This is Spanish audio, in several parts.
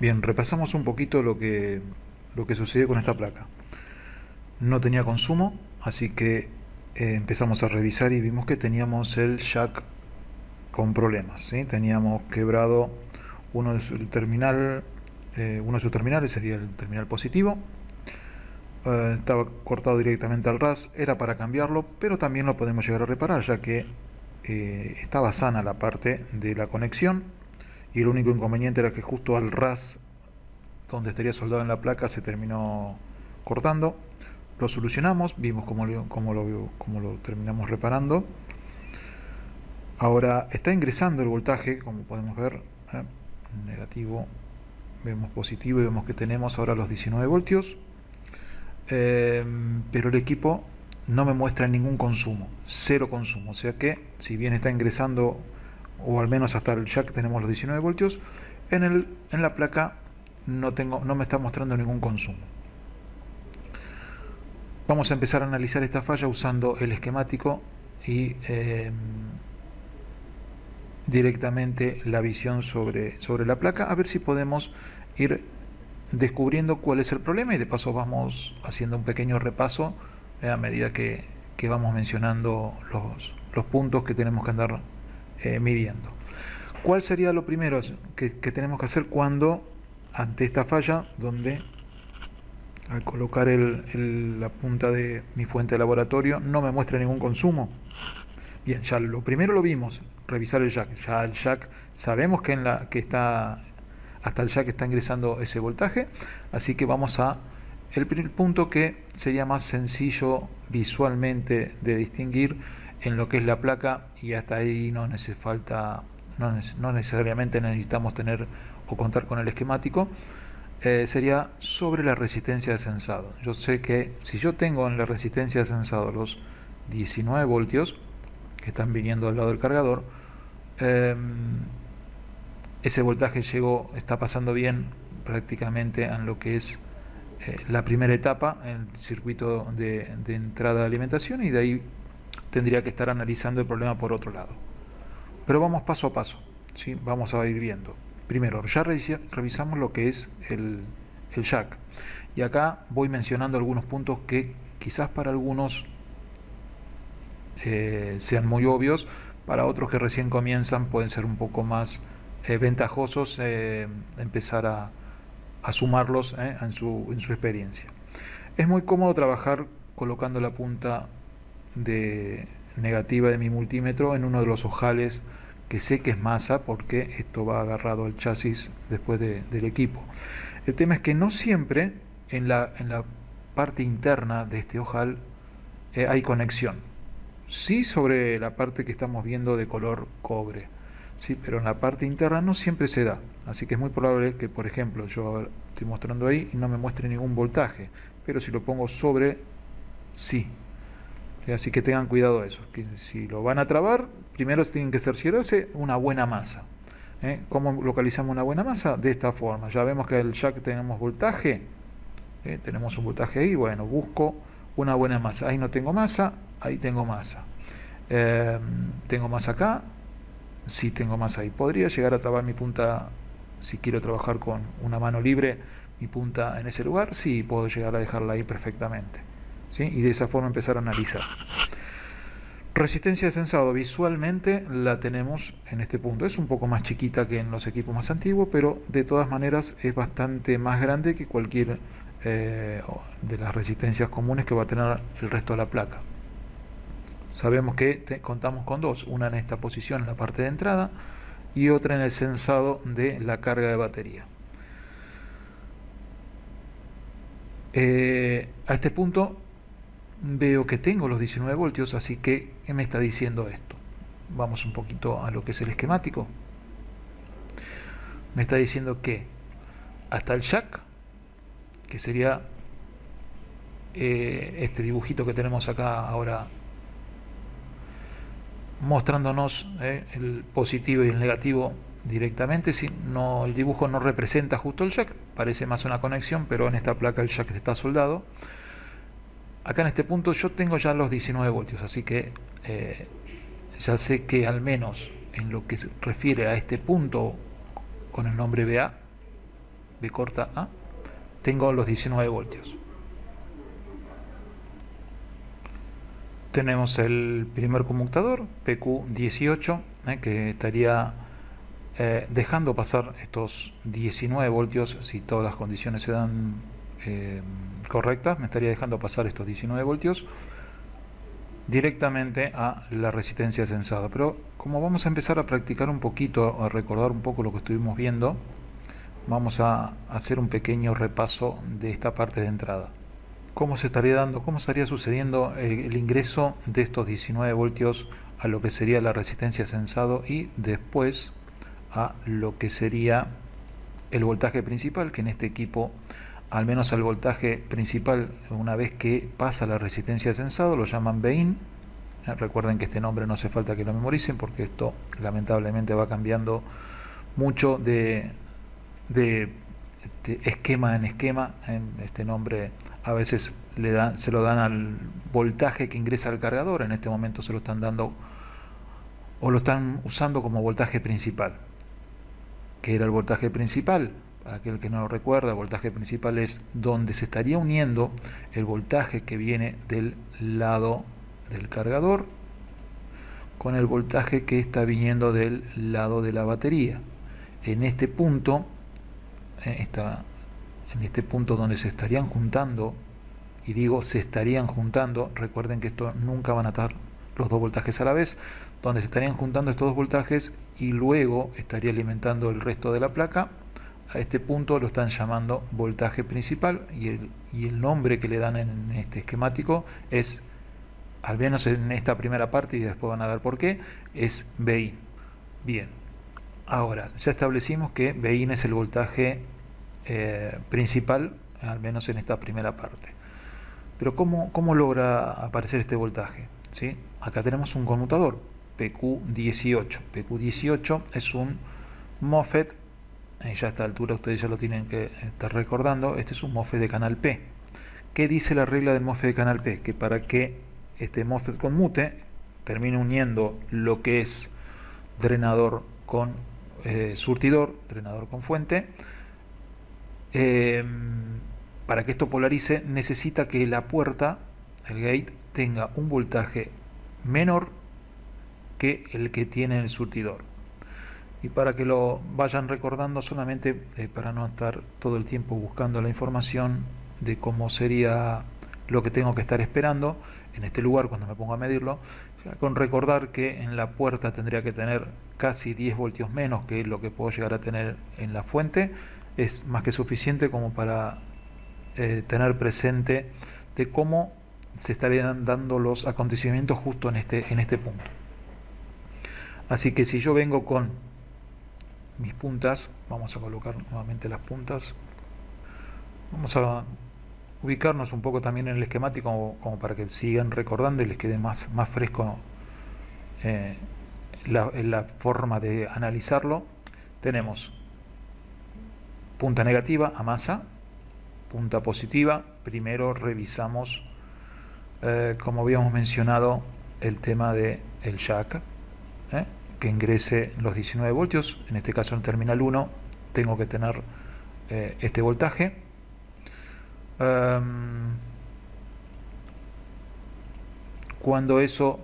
Bien, repasamos un poquito lo que sucedió con esta placa. No tenía consumo, así que empezamos a revisar y vimos que teníamos el jack con problemas, ¿sí? Teníamos quebrado uno de su terminal, uno de sus terminales, sería el terminal positivo. Estaba cortado directamente al RAS, era para cambiarlo, pero también lo podemos llegar a reparar, ya que estaba sana la parte de la conexión y el único inconveniente era que justo al RAS donde estaría soldado en la placa se terminó cortando. Lo solucionamos, vimos cómo lo terminamos reparando. Ahora está ingresando el voltaje, como podemos ver, negativo, vemos positivo y vemos que tenemos ahora los 19 voltios, pero el equipo no me muestra ningún consumo, cero consumo, o sea que si bien está ingresando, o al menos hasta el jack tenemos los 19 voltios, en la placa no me está mostrando ningún consumo. Vamos a empezar a analizar esta falla usando el esquemático y directamente la visión sobre la placa, a ver si podemos ir descubriendo cuál es el problema y de paso vamos haciendo un pequeño repaso a medida que vamos mencionando los puntos que tenemos que andar midiendo. ¿Cuál sería lo primero que tenemos que hacer cuando ante esta falla donde al colocar la punta de mi fuente de laboratorio no me muestra ningún consumo? Bien, ya lo primero lo vimos, revisar el jack. Ya el jack sabemos que hasta el jack está ingresando ese voltaje, así que vamos a el primer punto que sería más sencillo visualmente de distinguir en lo que es la placa, y hasta ahí no necesariamente necesitamos tener o contar con el esquemático. Sería sobre la resistencia de sensado. Yo sé que si yo tengo en la resistencia de sensado los 19 voltios que están viniendo al lado del cargador, ese voltaje está pasando bien prácticamente en lo que es la primera etapa, en el circuito de entrada de alimentación, y de ahí tendría que estar analizando el problema por otro lado. Pero vamos paso a paso, ¿sí? Vamos a ir viendo. Primero, ya revisamos lo que es el jack, y acá voy mencionando algunos puntos que quizás para algunos sean muy obvios, para otros que recién comienzan pueden ser un poco más ventajosos empezar a sumarlos en su experiencia. Es muy cómodo trabajar colocando la punta negativa de mi multímetro en uno de los ojales que sé que es masa, porque esto va agarrado al chasis después del equipo. El tema es que no siempre en la parte interna de este ojal hay conexión. Sí, sobre la parte que estamos viendo de color cobre, sí, pero en la parte interna no siempre se da, así que es muy probable que, por ejemplo, yo estoy mostrando ahí y no me muestre ningún voltaje, pero si lo pongo sobre, sí. Así que tengan cuidado de eso, que si lo van a trabar, primero tienen que cerciorarse una buena masa. ¿Cómo localizamos una buena masa? De esta forma. Ya vemos que el jack tenemos voltaje, tenemos un voltaje ahí, bueno, busco una buena masa. Ahí no tengo masa, ahí tengo masa. Tengo masa acá, sí tengo masa ahí. Podría llegar a trabar mi punta, si quiero trabajar con una mano libre, mi punta en ese lugar, sí, puedo llegar a dejarla ahí perfectamente, ¿sí? Y de esa forma empezar a analizar. Resistencia de sensado, visualmente la tenemos en este punto. Es un poco más chiquita que en los equipos más antiguos, pero de todas maneras es bastante más grande que cualquier de las resistencias comunes que va a tener el resto de la placa. Sabemos que contamos con dos, una en esta posición en la parte de entrada y otra en el sensado de la carga de batería. A este punto veo que tengo los 19 voltios, así que ¿qué me está diciendo esto? Vamos un poquito a lo que es el esquemático. Me está diciendo que hasta el jack, que sería este dibujito que tenemos acá ahora mostrándonos el positivo y el negativo directamente. Si no, el dibujo no representa justo el jack, parece más una conexión, pero en esta placa el jack está soldado. Acá en este punto yo tengo ya los 19 voltios, así que ya sé que al menos en lo que se refiere a este punto con el nombre BA, B corta A, tengo los 19 voltios. Tenemos el primer conmutador, PQ18, que estaría dejando pasar estos 19 voltios si todas las condiciones se dan correctas. Me estaría dejando pasar estos 19 voltios directamente a la resistencia sensada. Pero como vamos a empezar a practicar un poquito, a recordar un poco lo que estuvimos viendo, vamos a hacer un pequeño repaso de esta parte de entrada. ¿Cómo se estaría dando, cómo estaría sucediendo el ingreso de estos 19 voltios a lo que sería la resistencia sensado y después a lo que sería el voltaje principal, que en este equipo, al menos al voltaje principal, una vez que pasa la resistencia sensado, lo llaman Bin. Recuerden que este nombre no hace falta que lo memoricen porque esto lamentablemente va cambiando mucho de esquema en esquema. Este nombre a veces se lo dan al voltaje que ingresa al cargador. En este momento se lo están dando o lo están usando como voltaje principal. ¿Qué era el voltaje principal? Para aquel que no lo recuerda, el voltaje principal es donde se estaría uniendo el voltaje que viene del lado del cargador con el voltaje que está viniendo del lado de la batería. En este punto, en este punto donde se estarían juntando, y digo se estarían juntando, recuerden que esto nunca van a estar los dos voltajes a la vez, donde se estarían juntando estos dos voltajes y luego estaría alimentando el resto de la placa. A este punto lo están llamando voltaje principal y el nombre que le dan en este esquemático es, al menos en esta primera parte y después van a ver por qué, es Bin. Bien, ahora ya establecimos que Bin es el voltaje principal, al menos en esta primera parte. Pero ¿cómo logra aparecer este voltaje? ¿Sí? Acá tenemos un conmutador, PQ18. PQ18 es un MOSFET, ya a esta altura ustedes ya lo tienen que estar recordando, este es un MOSFET de canal P. ¿Qué dice la regla del MOSFET de canal P? Que para que este MOSFET conmute, termine uniendo lo que es drenador con surtidor, drenador con fuente, para que esto polarice necesita que la puerta, el gate, tenga un voltaje menor que el que tiene el surtidor. Y para que lo vayan recordando, solamente para no estar todo el tiempo buscando la información de cómo sería lo que tengo que estar esperando en este lugar cuando me pongo a medirlo, con recordar que en la puerta tendría que tener casi 10 voltios menos que lo que puedo llegar a tener en la fuente, es más que suficiente como para tener presente de cómo se estarían dando los acontecimientos justo en este punto. Así que si yo vengo con mis puntas, vamos a colocar nuevamente las puntas, vamos a ubicarnos un poco también en el esquemático como para que sigan recordando y les quede más fresco la forma de analizarlo. Tenemos punta negativa, amasa, punta positiva. Primero revisamos, como habíamos mencionado, el tema del jack, que ingrese los 19 voltios. En este caso en terminal 1 tengo que tener este voltaje. Cuando eso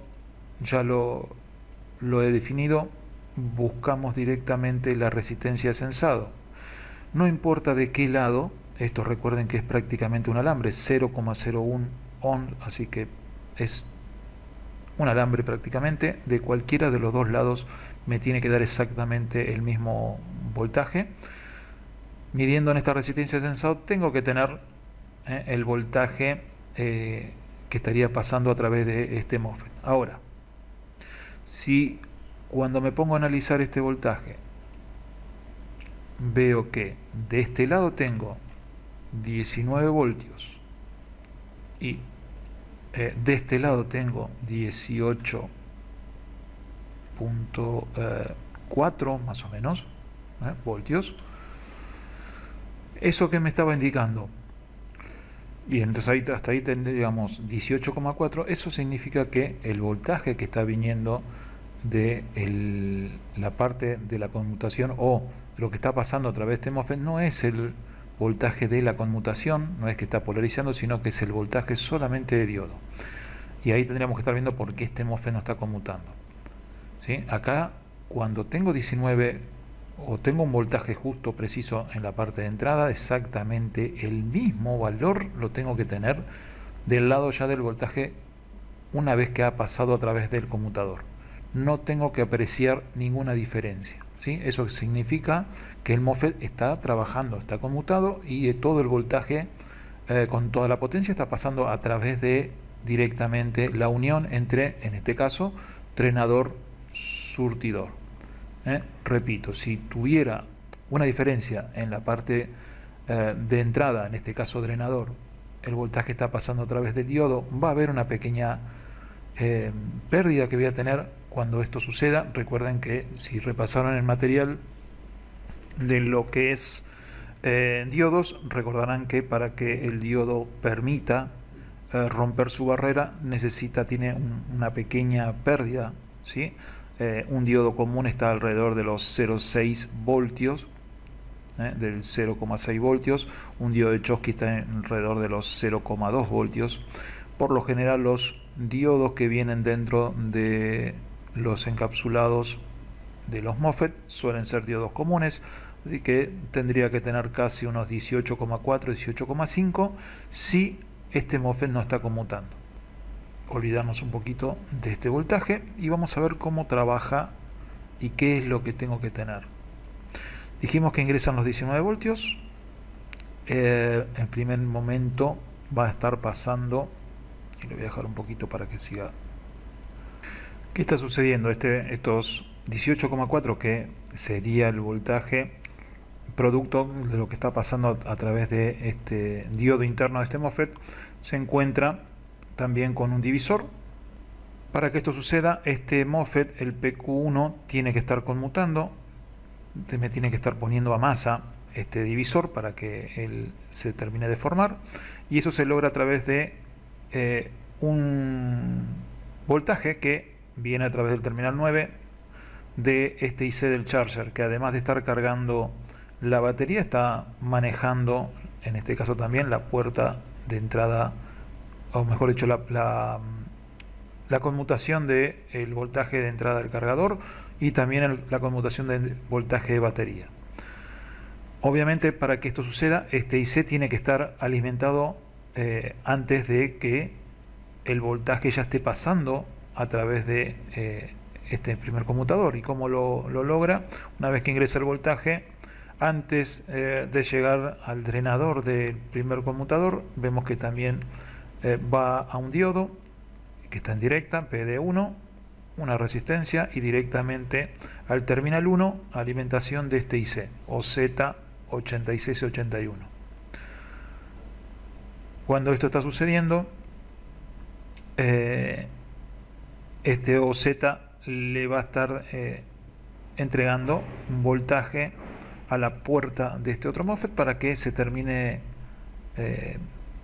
ya lo he definido, buscamos directamente la resistencia sensado. No importa de qué lado, esto recuerden que es prácticamente un alambre, 0,01 ohm, así que es un alambre prácticamente, de cualquiera de los dos lados me tiene que dar exactamente el mismo voltaje. Midiendo en esta resistencia sensado tengo que tener el voltaje que estaría pasando a través de este MOSFET. Ahora, si cuando me pongo a analizar este voltaje veo que de este lado tengo 19 voltios y de este lado tengo 18.4 más o menos voltios, ¿eso que me estaba indicando? Y entonces hasta ahí tendríamos 18,4. Eso significa que el voltaje que está viniendo de la parte de la conmutación o lo que está pasando a través de este MOSFET no es el voltaje de la conmutación, no es que está polarizando, sino que es el voltaje solamente de diodo. Y ahí tendríamos que estar viendo por qué este MOSFET no está conmutando. ¿Sí? Acá, cuando tengo 19 o tengo un voltaje justo, preciso en la parte de entrada, exactamente el mismo valor lo tengo que tener del lado ya del voltaje una vez que ha pasado a través del conmutador. No tengo que apreciar ninguna diferencia. ¿Sí? Eso significa que el MOSFET está trabajando, está conmutado y todo el voltaje con toda la potencia está pasando a través de directamente la unión entre, en este caso, drenador-surtidor. Repito, si tuviera una diferencia en la parte de entrada, en este caso drenador, el voltaje está pasando a través del diodo, va a haber una pequeña pérdida que voy a tener cuando esto suceda. Recuerden que si repasaron el material de lo que es diodos, recordarán que para que el diodo permita romper su barrera tiene una pequeña pérdida, ¿sí? Un diodo común está alrededor de los 0,6 voltios, del 0,6 voltios. Un diodo de Schottky está alrededor de los 0,2 voltios. Por lo general los diodos que vienen dentro de los encapsulados de los MOSFET suelen ser diodos comunes, así que tendría que tener casi unos 18,4, 18,5 si este MOSFET no está conmutando. Olvidarnos un poquito de este voltaje y vamos a ver cómo trabaja y qué es lo que tengo que tener. Dijimos que ingresan los 19 voltios. En primer momento va a estar pasando, y lo voy a dejar un poquito para que siga. ¿Qué está sucediendo? Estos 18,4, que sería el voltaje producto de lo que está pasando a través de este diodo interno de este MOSFET, se encuentra también con un divisor. Para que esto suceda, este MOSFET, el PQ1, tiene que estar conmutando, me tiene que estar poniendo a masa este divisor para que él se termine de formar, y eso se logra a través de un voltaje que viene a través del terminal 9 de este IC del charger, que además de estar cargando la batería, está manejando, en este caso también, la puerta de entrada, o mejor dicho, la conmutación del voltaje de entrada del cargador y también la conmutación del voltaje de batería. Obviamente, para que esto suceda, este IC tiene que estar alimentado antes de que el voltaje ya esté pasando a través de este primer conmutador. ¿Y cómo lo logra? Una vez que ingresa el voltaje, antes de llegar al drenador del primer conmutador, vemos que también va a un diodo que está en directa, PD1, una resistencia, y directamente al terminal 1, alimentación de este IC, OZ8681. Cuando esto está sucediendo, este OZ le va a estar entregando un voltaje a la puerta de este otro MOSFET para que se termine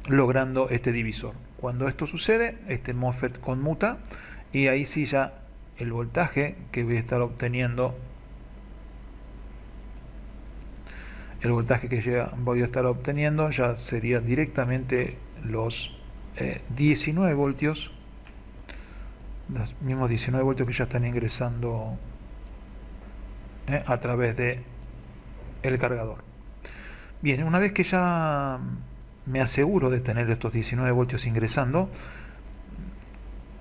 logrando este divisor. Cuando esto sucede, este MOSFET conmuta y ahí sí ya el voltaje que voy a estar obteniendo, ya sería directamente los 19 voltios, los mismos 19 voltios que ya están ingresando a través de el cargador. Bien, una vez que ya me aseguro de tener estos 19 voltios ingresando,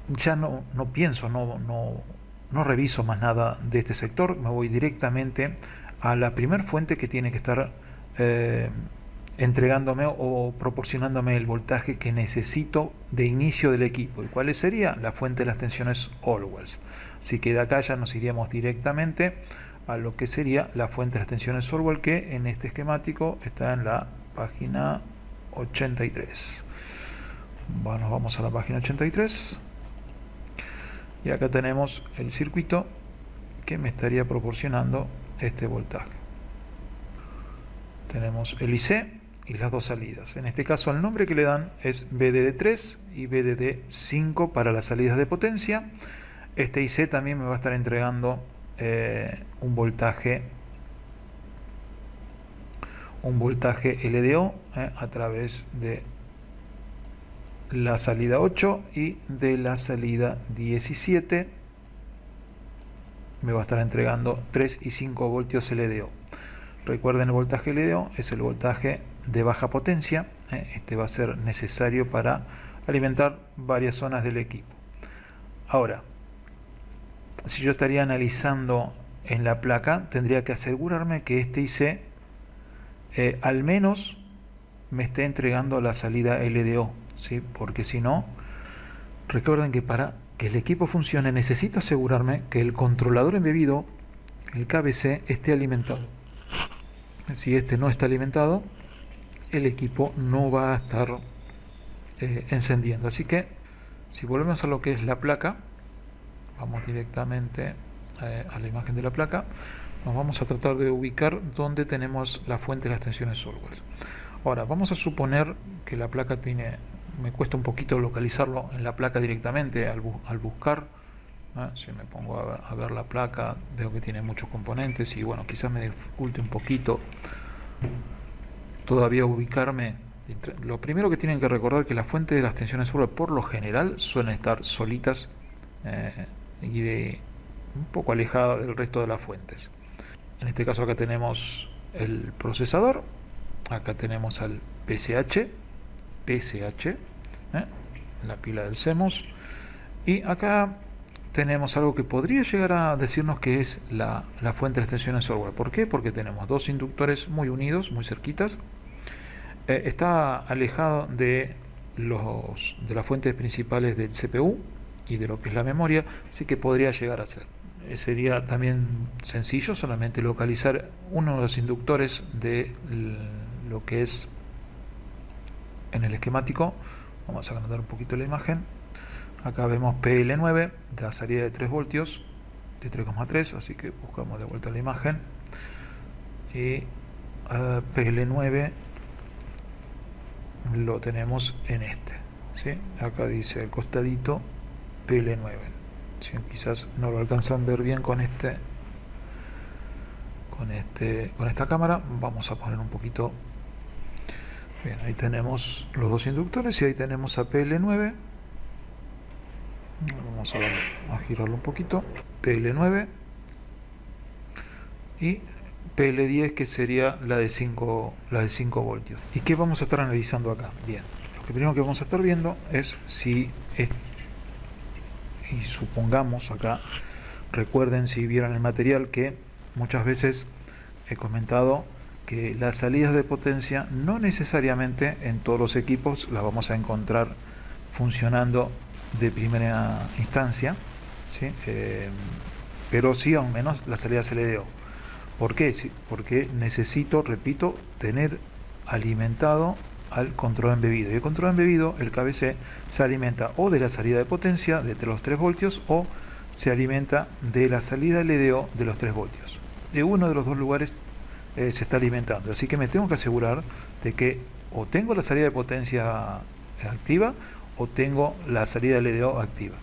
ya no pienso, no reviso más nada de este sector, me voy directamente a la primer fuente que tiene que estar entregándome o proporcionándome el voltaje que necesito de inicio del equipo. ¿Y cuál sería? La fuente de las tensiones Orwells. Así que de acá ya nos iríamos directamente a lo que sería la fuente de las tensiones Orwell, que en este esquemático está en la página 83. Bueno, vamos a la página 83 y acá tenemos el circuito que me estaría proporcionando este voltaje. Tenemos el IC y las dos salidas. En este caso el nombre que le dan es VDD3 y VDD5 para las salidas de potencia. Este IC también me va a estar entregando un voltaje un voltaje LDO a través de la salida 8 y de la salida 17 me va a estar entregando 3 y 5 voltios LDO. Recuerden, el voltaje LDO es el voltaje de baja potencia. Este va a ser necesario para alimentar varias zonas del equipo. Ahora, si yo estaría analizando en la placa, tendría que asegurarme que este IC al menos me esté entregando la salida LDO, ¿sí? Porque si no, recuerden que para que el equipo funcione necesito asegurarme que el controlador embebido, el KBC, esté alimentado. Si este no está alimentado, el equipo no va a estar encendiendo. Así que si volvemos a lo que es la placa, vamos directamente a la imagen de la placa, nos vamos a tratar de ubicar donde tenemos la fuente de las tensiones Solways. Ahora vamos a suponer que la placa tiene, me cuesta un poquito localizarlo en la placa directamente al buscar. Si me pongo a ver la placa, veo que tiene muchos componentes y bueno, quizás me dificulte un poquito todavía ubicarme. Lo primero que tienen que recordar es que las fuentes de las tensiones Solways por lo general suelen estar solitas y un poco alejadas del resto de las fuentes. En este caso acá tenemos el procesador, acá tenemos al PCH, la pila del CMOS, y acá tenemos algo que podría llegar a decirnos que es la fuente de las tensiones Solways. ¿Por qué? Porque tenemos dos inductores muy unidos, muy cerquitas. Está alejado de las fuentes principales del CPU y de lo que es la memoria, así que podría llegar a ser. Sería también sencillo solamente localizar uno de los inductores de lo que es en el esquemático. Vamos a agrandar un poquito la imagen. Acá vemos PL9 de la salida de 3 voltios de 3,3, así que buscamos de vuelta la imagen y PL9 lo tenemos en este, ¿sí? Acá dice al costadito PL9. ¿Sí? Quizás no lo alcanzan a ver bien con esta cámara. Vamos a poner un poquito. Bien, ahí tenemos los dos inductores y ahí tenemos a PL9. Vamos a girarlo un poquito. PL9 y PL10, que sería la de 5 voltios. ¿Y qué vamos a estar analizando acá? Bien, lo primero que vamos a estar viendo es si y supongamos acá, recuerden si vieron el material que muchas veces he comentado que las salidas de potencia no necesariamente en todos los equipos las vamos a encontrar funcionando de primera instancia, ¿sí? Pero sí al menos las salidas LDO. ¿Por qué? Sí, porque necesito, repito, tener alimentado al control embebido. Y el control embebido, el KBC, se alimenta o de la salida de potencia de los 3 voltios o se alimenta de la salida LDO de los 3 voltios. De uno de los dos lugares se está alimentando. Así que me tengo que asegurar de que o tengo la salida de potencia activa o tengo la salida LDO activa.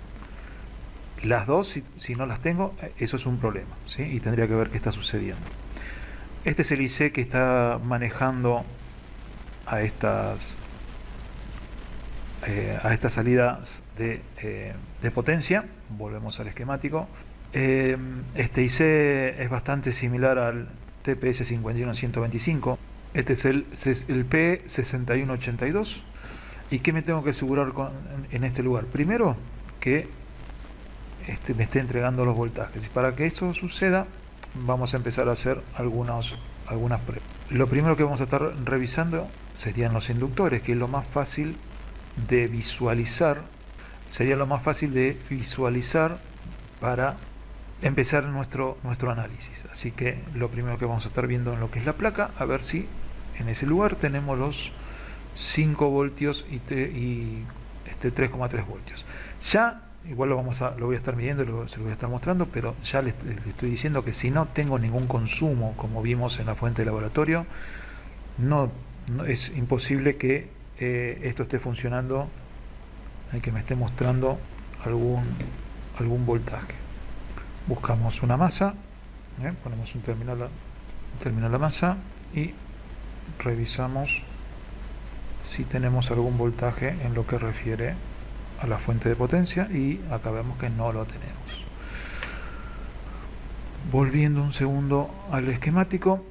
Las dos, si no las tengo, eso es un problema, ¿sí? Y tendría que ver qué está sucediendo. Este es el IC que está manejando a estas salidas de potencia. Volvemos al esquemático. Este IC es bastante similar al TPS 51125. Este es el P6182. ¿Y qué me tengo que asegurar en este lugar? Primero, que me esté entregando los voltajes. Y para que eso suceda, vamos a empezar a hacer algunas pruebas. Lo primero que vamos a estar revisando serían los inductores, que es lo más fácil de visualizar. Sería lo más fácil de visualizar para empezar nuestro análisis. Así que lo primero que vamos a estar viendo en lo que es la placa, a ver si en ese lugar tenemos los 5 voltios y 3,3 voltios. Ya igual lo voy a estar midiendo y se lo voy a estar mostrando, pero ya les estoy diciendo que si no tengo ningún consumo, como vimos en la fuente de laboratorio, no es imposible que esto esté funcionando, que me esté mostrando algún voltaje. Buscamos una masa, ponemos un terminal a masa y revisamos si tenemos algún voltaje en lo que refiere a la fuente de potencia, y acá vemos que no lo tenemos. Volviendo un segundo al esquemático,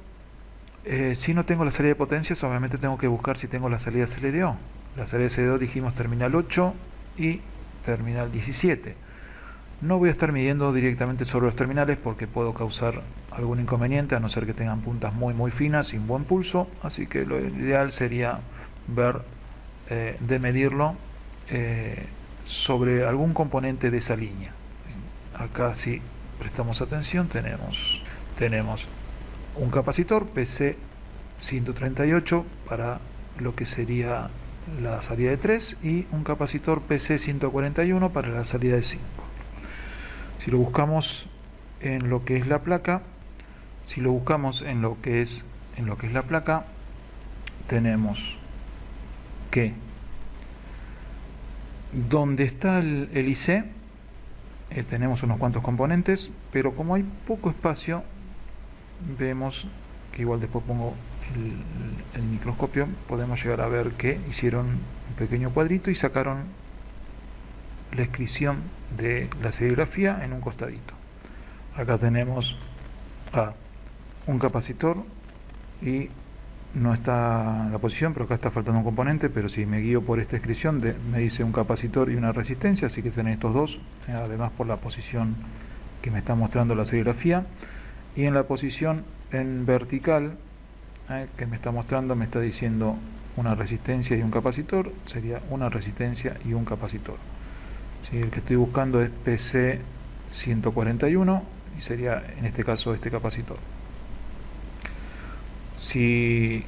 si no tengo la salida de potencias, obviamente tengo que buscar si tengo la salida CLDO. La salida CLDO dijimos terminal 8 y terminal 17. No voy a estar midiendo directamente sobre los terminales porque puedo causar algún inconveniente, a no ser que tengan puntas muy finas y un buen pulso, así que lo ideal sería ver de medirlo sobre algún componente de esa línea. Acá, si prestamos atención, tenemos un capacitor PC138 para lo que sería la salida de 3 y un capacitor PC141 para la salida de 5. Si lo buscamos en lo que es la placa, la placa, tenemos que donde está el IC tenemos unos cuantos componentes, pero como hay poco espacio, vemos que, igual después pongo el microscopio, podemos llegar a ver que hicieron un pequeño cuadrito y sacaron la inscripción de la serigrafía en un costadito. Acá tenemos un capacitor y no está en la posición, pero acá está faltando un componente, pero si me guío por esta inscripción me dice un capacitor y una resistencia, así que tienen estos dos, además por la posición que me está mostrando la serigrafía. Y en la posición en vertical que me está mostrando, me está diciendo una resistencia y un capacitor, sería una resistencia y un capacitor. ¿Sí? El que estoy buscando es PC141 y sería en este caso este capacitor. Si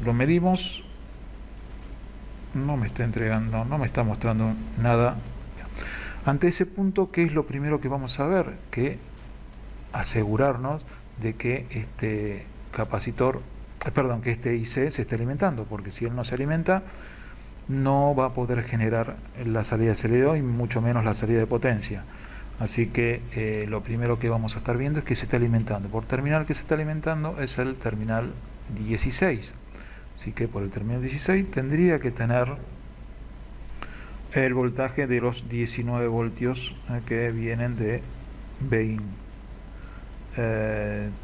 lo medimos, no me está mostrando nada. Ante ese punto, ¿qué es lo primero que vamos a ver? Que asegurarnos de que este que este IC se esté alimentando, porque si él no se alimenta, no va a poder generar la salida de CLDO y mucho menos la salida de potencia. Así que lo primero que vamos a estar viendo es que se está alimentando. Por terminal que se está alimentando es el terminal 16. Así que por el terminal 16 tendría que tener el voltaje de los 19 voltios que vienen de BIN.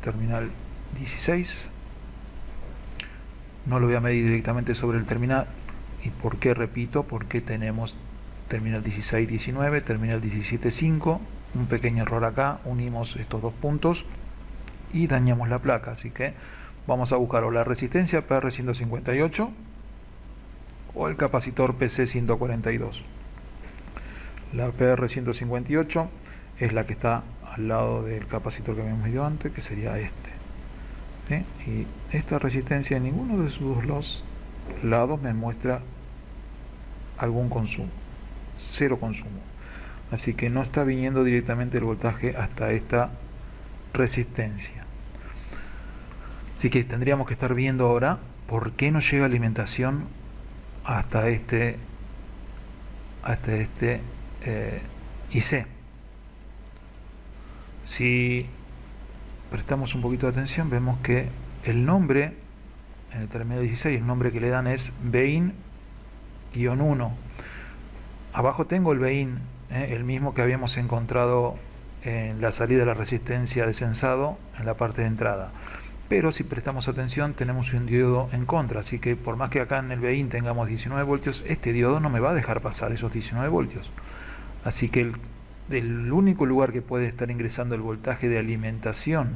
Terminal 16. No lo voy a medir directamente sobre el terminal. ¿Y por qué? Repito, porque tenemos terminal 16, 19, terminal 17, 5, un pequeño error acá, unimos estos dos puntos y dañamos la placa, así que vamos a buscar o la resistencia PR158 o el capacitor PC142. La PR158 es la que está al lado del capacitor que habíamos medido antes, que sería este. ¿Sí? Y esta resistencia en ninguno de sus dos lados me muestra algún consumo, cero consumo, así que no está viniendo directamente el voltaje hasta esta resistencia. Así que tendríamos que estar viendo ahora por qué no llega alimentación hasta este IC. Si prestamos un poquito de atención, vemos que el nombre en el terminal 16, el nombre que le dan es BEIN-1. Abajo tengo el BEIN, el mismo que habíamos encontrado en la salida de la resistencia de sensado en la parte de entrada. Pero si prestamos atención, tenemos un diodo en contra, así que por más que acá en el BEIN tengamos 19 voltios, este diodo no me va a dejar pasar esos 19 voltios. Así que el único lugar que puede estar ingresando el voltaje de alimentación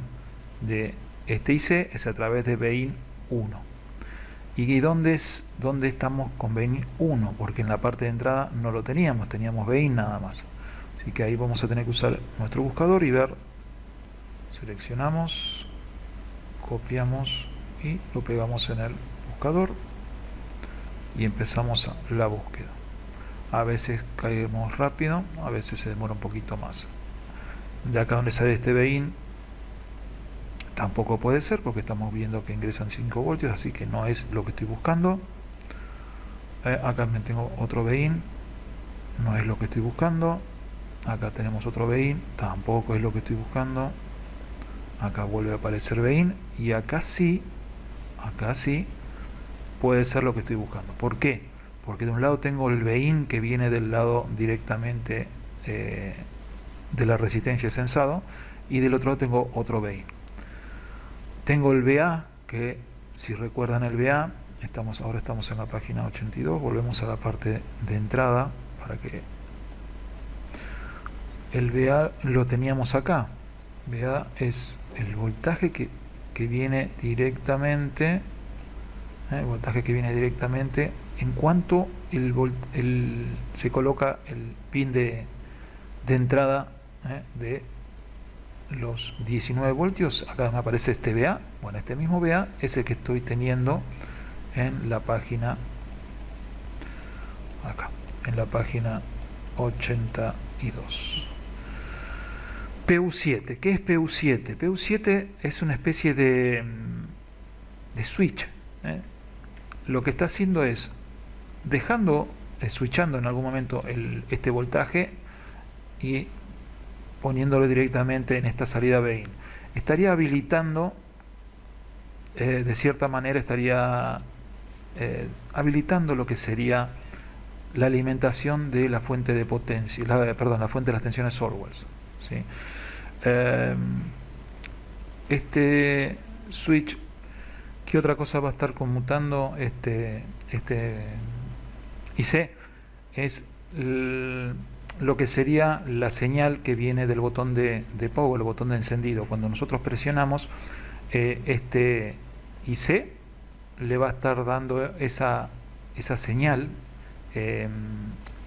de este IC es a través de BEIN 1. ¿Y dónde estamos con BEIN 1? Porque en la parte de entrada no lo teníamos BEIN nada más. Así que ahí vamos a tener que usar nuestro buscador y ver. Seleccionamos, copiamos y lo pegamos en el buscador y empezamos la búsqueda. A veces caemos rápido, a veces se demora un poquito más. De acá donde sale este BEIN tampoco puede ser, porque estamos viendo que ingresan 5 voltios, así que no es lo que estoy buscando. Acá me tengo otro BEIN, no es lo que estoy buscando. Acá tenemos otro BEIN, tampoco es lo que estoy buscando. Acá vuelve a aparecer BEIN y acá sí acá sí puede ser lo que estoy buscando. ¿Por qué? Porque de un lado tengo el BEIN que viene del lado directamente de la resistencia sensado, y del otro lado tengo otro BEIN. Tengo el BA, que si recuerdan el BA, ahora estamos en la página 82, volvemos a la parte de entrada para que el BA lo teníamos acá. BA es el voltaje que viene directamente, el voltaje que viene directamente en cuanto se coloca el pin de entrada de los 19 voltios. Acá me aparece este BA. Bueno, este mismo BA es el que estoy teniendo en la página, acá, en la página 82. PU7, ¿qué es PU7? PU7 es una especie de switch. Lo que está haciendo es switchando en algún momento este voltaje y poniéndolo directamente en esta salida BEIN. Estaría habilitando, de cierta manera, habilitando lo que sería la alimentación de la fuente de potencia, la fuente de las tensiones Sorwells, ¿sí? Este switch, ¿qué otra cosa va a estar conmutando este IC? Es lo que sería la señal que viene del botón de power, el botón de encendido. Cuando nosotros presionamos este IC, le va a estar dando esa señal,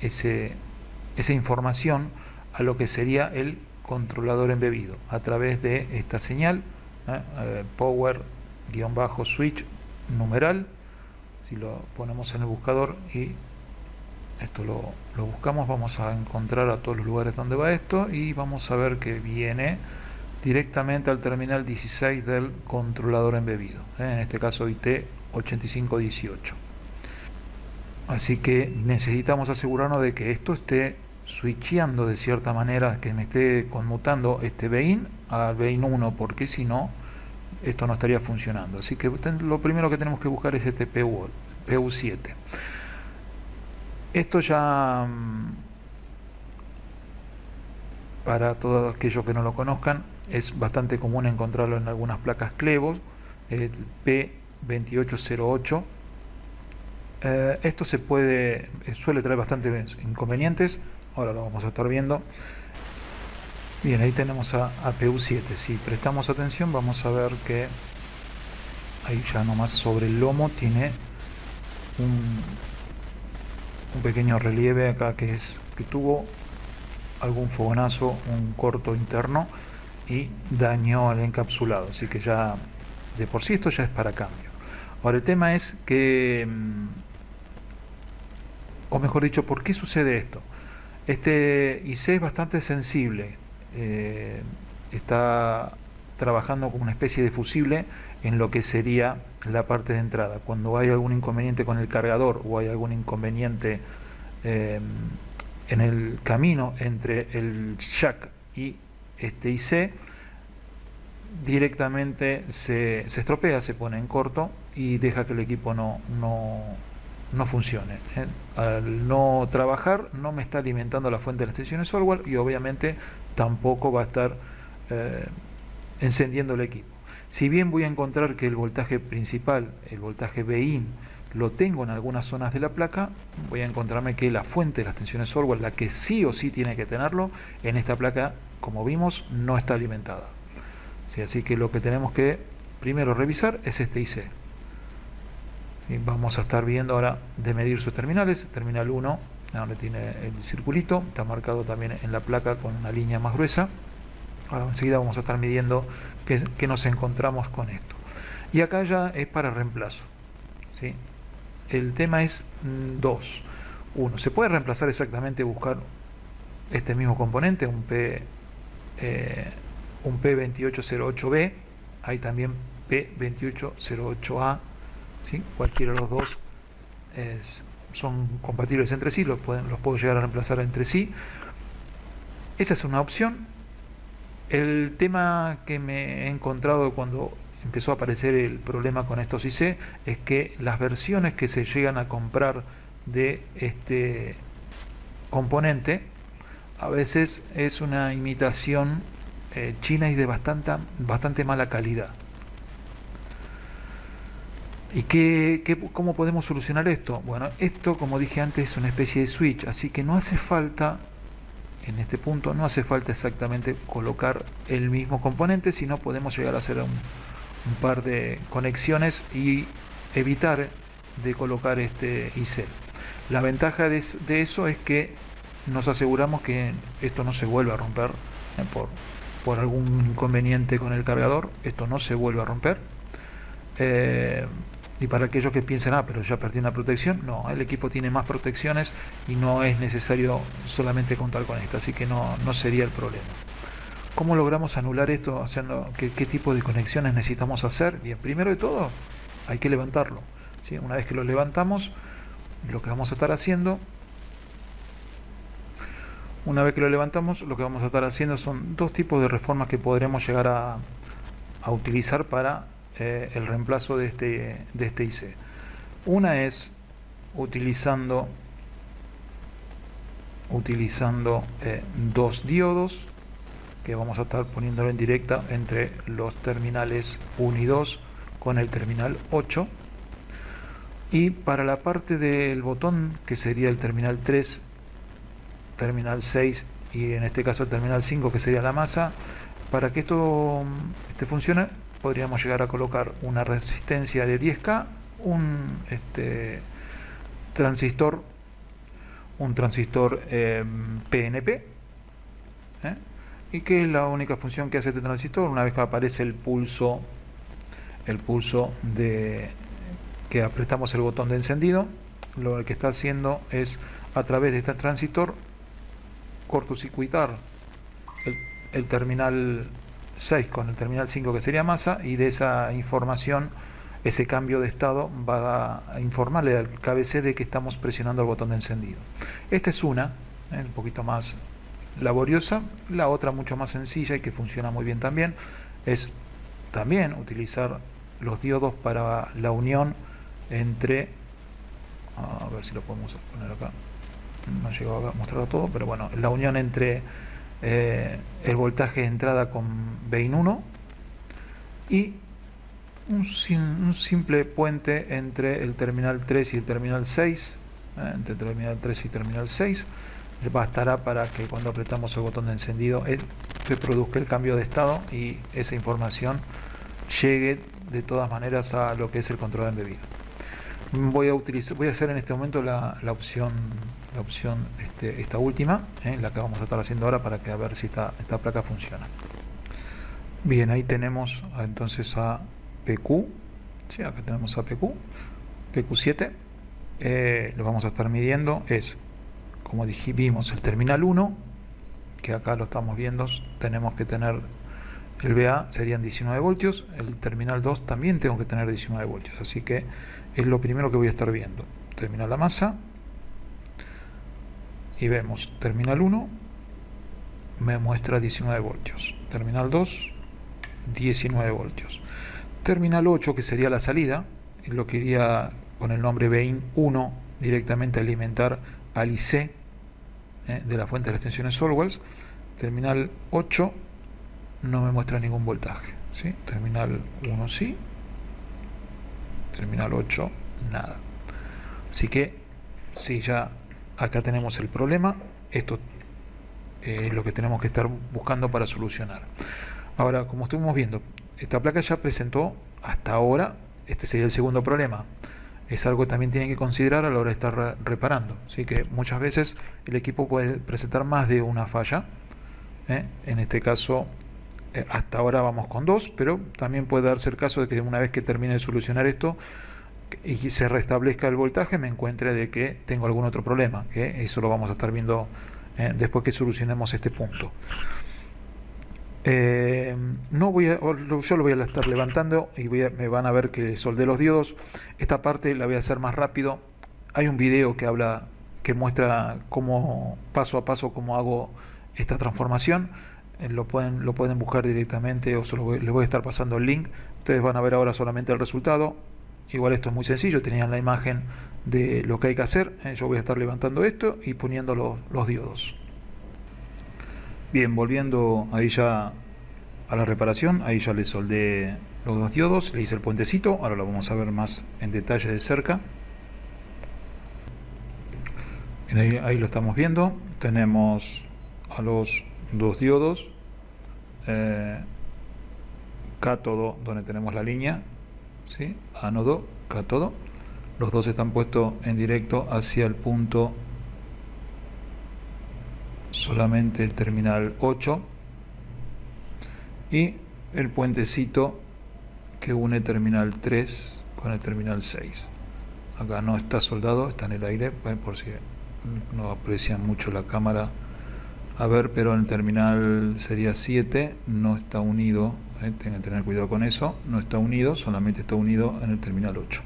esa información a lo que sería el controlador embebido a través de esta señal, power-switch numeral. Si lo ponemos en el buscador y esto lo buscamos, vamos a encontrar a todos los lugares donde va esto y vamos a ver que viene directamente al terminal 16 del controlador embebido, en este caso IT8518. Así que necesitamos asegurarnos de que esto esté switcheando de cierta manera, que me esté conmutando este BEIN al BEIN 1, porque si no, esto no estaría funcionando. Así que lo primero que tenemos que buscar es este PU7. Esto ya, para todos aquellos que no lo conozcan, es bastante común encontrarlo en algunas placas Clevos, el P2808. Esto suele traer bastantes inconvenientes, ahora lo vamos a estar viendo. Bien, ahí tenemos a PU7. Si prestamos atención vamos a ver que ahí ya nomás sobre el lomo tiene un pequeño relieve acá que tuvo algún fogonazo, un corto interno y dañó al encapsulado, así que ya de por sí esto ya es para cambio. Ahora el tema es que, o mejor dicho, ¿por qué sucede esto? Este IC es bastante sensible, está trabajando como una especie de fusible en lo que sería la parte de entrada. Cuando hay algún inconveniente con el cargador o hay algún inconveniente en el camino entre el jack y este IC, directamente se estropea, se pone en corto y deja que el equipo no funcione. Al no trabajar, no me está alimentando la fuente de las tensiones software y obviamente tampoco va a estar encendiendo el equipo. Si bien voy a encontrar que el voltaje principal, el voltaje BIN, lo tengo en algunas zonas de la placa, voy a encontrarme que la fuente de las tensiones software, la que sí o sí tiene que tenerlo, en esta placa, como vimos, no está alimentada. ¿Sí? Así que lo que tenemos que primero revisar es este IC. ¿Sí? Vamos a estar viendo ahora de medir sus terminales. Terminal 1, donde tiene el circulito, está marcado también en la placa con una línea más gruesa. Ahora enseguida vamos a estar midiendo qué nos encontramos con esto. Y acá ya es para reemplazo. ¿Sí? El tema es dos. Uno, se puede reemplazar exactamente, buscar este mismo componente, un P2808B, hay también P2808A, ¿sí? Cualquiera de los dos son compatibles entre sí, los puedo llegar a reemplazar entre sí. Esa es una opción. El tema que me he encontrado cuando empezó a aparecer el problema con estos IC es que las versiones que se llegan a comprar de este componente a veces es una imitación china y de bastante mala calidad. ¿Y cómo podemos solucionar esto? Bueno, esto, como dije antes, es una especie de switch, así que no hace falta, en este punto, no hace falta exactamente colocar el mismo componente, sino podemos llegar a hacer un par de conexiones y evitar de colocar este IC. La ventaja de eso es que nos aseguramos que esto no se vuelva a romper por algún inconveniente con el cargador, esto no se vuelve a romper. Y para aquellos que piensen, pero ya perdí una protección, no, el equipo tiene más protecciones y no es necesario solamente contar con esta, así que no sería el problema. ¿Cómo logramos anular esto? ¿Qué tipo de conexiones necesitamos hacer? Bien, primero de todo, hay que levantarlo, ¿sí? Una vez que lo levantamos, lo que vamos a estar haciendo, son dos tipos de reformas que podremos llegar a utilizar para el reemplazo de este IC. Una es utilizando dos diodos que vamos a estar poniéndolo en directa entre los terminales 1 y 2 con el terminal 8, y para la parte del botón, que sería el terminal 3, terminal 6 y en este caso el terminal 5, que sería la masa, para que esto funcione podríamos llegar a colocar una resistencia de 10K, un transistor PNP, y que es la única función que hace este transistor. Una vez que aparece el pulso de que apretamos el botón de encendido, lo que está haciendo es, a través de este transistor, cortocircuitar el terminal 6 con el terminal 5, que sería masa, y de esa información, ese cambio de estado va a informarle al KBC de que estamos presionando el botón de encendido. Esta es una, un poquito más laboriosa. La otra, mucho más sencilla y que funciona muy bien también, es también utilizar los diodos para la unión entre, a ver si lo podemos poner acá, no he llegado a mostrarlo todo, pero bueno, la unión entre el voltaje de entrada con Bain 1 y un simple puente entre el terminal 3 y el terminal 6, entre el terminal 3 y terminal 6, bastará para que cuando apretamos el botón de encendido se produzca el cambio de estado y esa información llegue de todas maneras a lo que es el control embebido. Voy a hacer en este momento la opción esta última, la que vamos a estar haciendo ahora, para que a ver si esta placa funciona. Bien, ahí tenemos entonces a PQ, ¿sí? Acá tenemos a PQ7. Lo vamos a estar midiendo, como vimos, el terminal 1, que acá lo estamos viendo, tenemos que tener el VA, serían 19 voltios, el terminal 2 también tengo que tener 19 voltios, así que es lo primero que voy a estar viendo. Terminal la masa, y vemos terminal 1 me muestra 19 voltios, terminal 2 19 voltios, terminal 8, que sería la salida, lo que iría con el nombre Bain 1 directamente a alimentar al IC de la fuente de las extensiones Solwells. Terminal 8 no me muestra ningún voltaje, ¿sí? Terminal 1 sí, terminal 8 nada. Así que sí, ya acá tenemos el problema. Esto es lo que tenemos que estar buscando para solucionar. Ahora, como estuvimos viendo, esta placa ya presentó hasta ahora, este sería el segundo problema. Es algo que también tienen que considerar a la hora de estar reparando. Así que muchas veces el equipo puede presentar más de una falla. En este caso, hasta ahora vamos con 2, pero también puede darse el caso de que una vez que termine de solucionar esto y se restablezca el voltaje, me encuentre de que tengo algún otro problema, que eso lo vamos a estar viendo después que solucionemos este punto. Yo lo voy a estar levantando y me van a ver que soldé los diodos. Esta parte la voy a hacer más rápido. Hay un video que muestra paso a paso cómo hago esta transformación. lo pueden buscar directamente, o les voy a estar pasando el link. Ustedes van a ver ahora solamente el resultado. Igual esto es muy sencillo, tenían la imagen de lo que hay que hacer. Yo voy a estar levantando esto y poniendo los diodos. Bien, volviendo ahí ya a la reparación, ahí ya le soldé los dos diodos, le hice el puentecito. Ahora lo vamos a ver más en detalle de cerca. Ahí lo estamos viendo. Tenemos a los dos diodos, cátodo donde tenemos la línea, ¿sí? Ánodo, cátodo. Los dos están puestos en directo hacia el punto, solamente el terminal 8 y el puentecito que une terminal 3 con el terminal 6. Acá no está soldado, está en el aire, por si no aprecian mucho la cámara. A ver, pero en el terminal sería 7 no está unido, tengan que tener cuidado con eso, no está unido, solamente está unido en el terminal 8.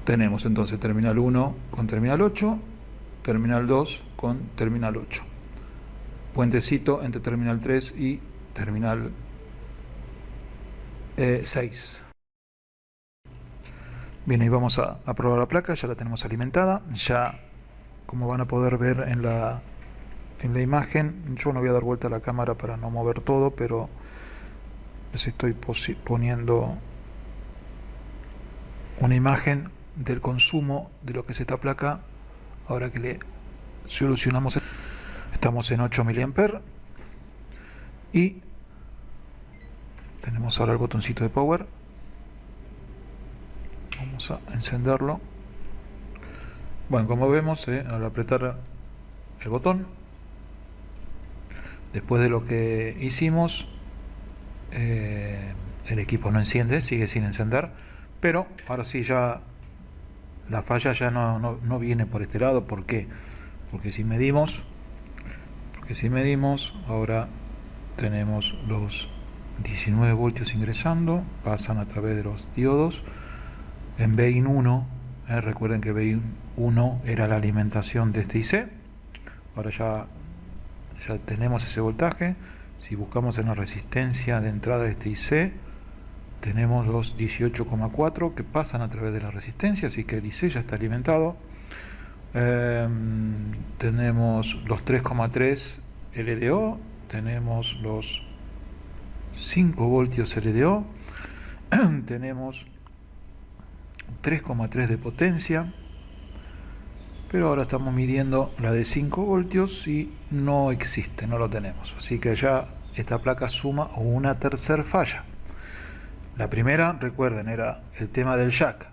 Tenemos entonces terminal 1 con terminal 8, terminal 2 con terminal 8. Puentecito entre terminal 3 y terminal 6. Bien, ahí vamos a probar la placa, ya la tenemos alimentada. Ya, como van a poder ver en la imagen, yo no voy a dar vuelta a la cámara para no mover todo, pero les estoy poniendo una imagen del consumo de lo que es esta placa. Ahora que le solucionamos, estamos en 8 mA y tenemos ahora el botoncito de power. Vamos a encenderlo. Bueno, como vemos, al apretar el botón, después de lo que hicimos, el equipo no enciende, sigue sin encender, pero ahora sí ya la falla ya no viene por este lado. ¿Por qué? Porque si medimos, ahora tenemos los 19 voltios ingresando, pasan a través de los diodos en Bin 1. Recuerden que Bin 1 era la alimentación de este IC. Ahora ya tenemos ese voltaje. Si buscamos en la resistencia de entrada de este IC, tenemos los 18,4 que pasan a través de la resistencia, así que el IC ya está alimentado. Tenemos los 3,3 LDO, tenemos los 5 voltios LDO, tenemos 3,3 de potencia, pero ahora estamos midiendo la de 5 voltios y no existe, no lo tenemos, así que ya esta placa suma una tercera falla. La primera, recuerden, era el tema del jack,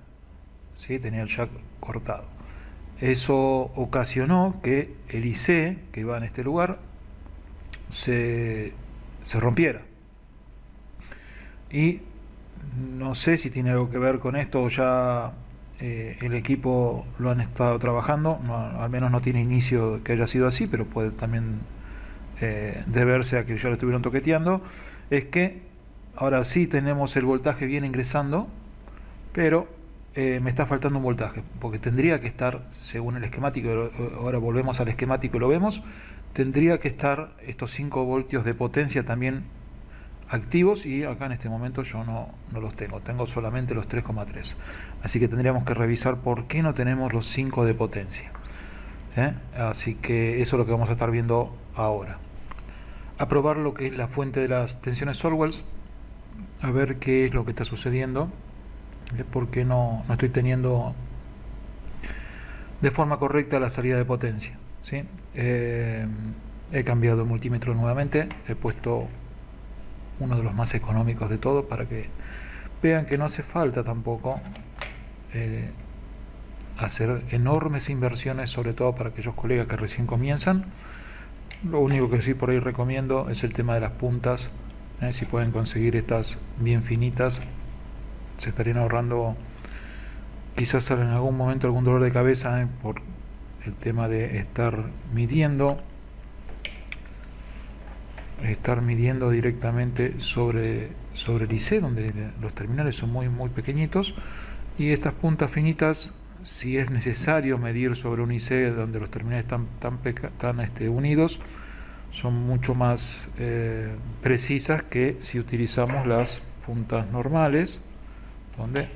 ¿sí? Tenía el jack cortado. Eso ocasionó que el IC que iba en este lugar se rompiera. Y no sé si tiene algo que ver con esto o ya el equipo lo han estado trabajando, al menos no tiene inicio que haya sido así, pero puede también deberse a que ya lo estuvieron toqueteando. Es que ahora sí tenemos el voltaje bien ingresando, pero me está faltando un voltaje, porque tendría que estar, según el esquemático, ahora volvemos al esquemático y lo vemos, tendría que estar estos 5 voltios de potencia también activos, y acá en este momento yo no los tengo solamente los 3,3. Así que tendríamos que revisar por qué no tenemos los 5 de potencia. Así que eso es lo que vamos a estar viendo ahora. A probar lo que es la fuente de las tensiones Sourwells, a ver qué es lo que está sucediendo, por qué no estoy teniendo de forma correcta la salida de potencia, ¿sí? He cambiado el multímetro nuevamente, he puesto uno de los más económicos de todos para que vean que no hace falta tampoco hacer enormes inversiones, sobre todo para aquellos colegas que recién comienzan. Lo único que sí por ahí recomiendo es el tema de las puntas. Si pueden conseguir estas bien finitas, se estarían ahorrando quizás en algún momento algún dolor de cabeza por el tema de estar midiendo directamente sobre el IC, donde los terminales son muy pequeñitos, y estas puntas finitas si es necesario medir sobre un IC donde los terminales están unidos, son mucho más precisas que si utilizamos las puntas normales, donde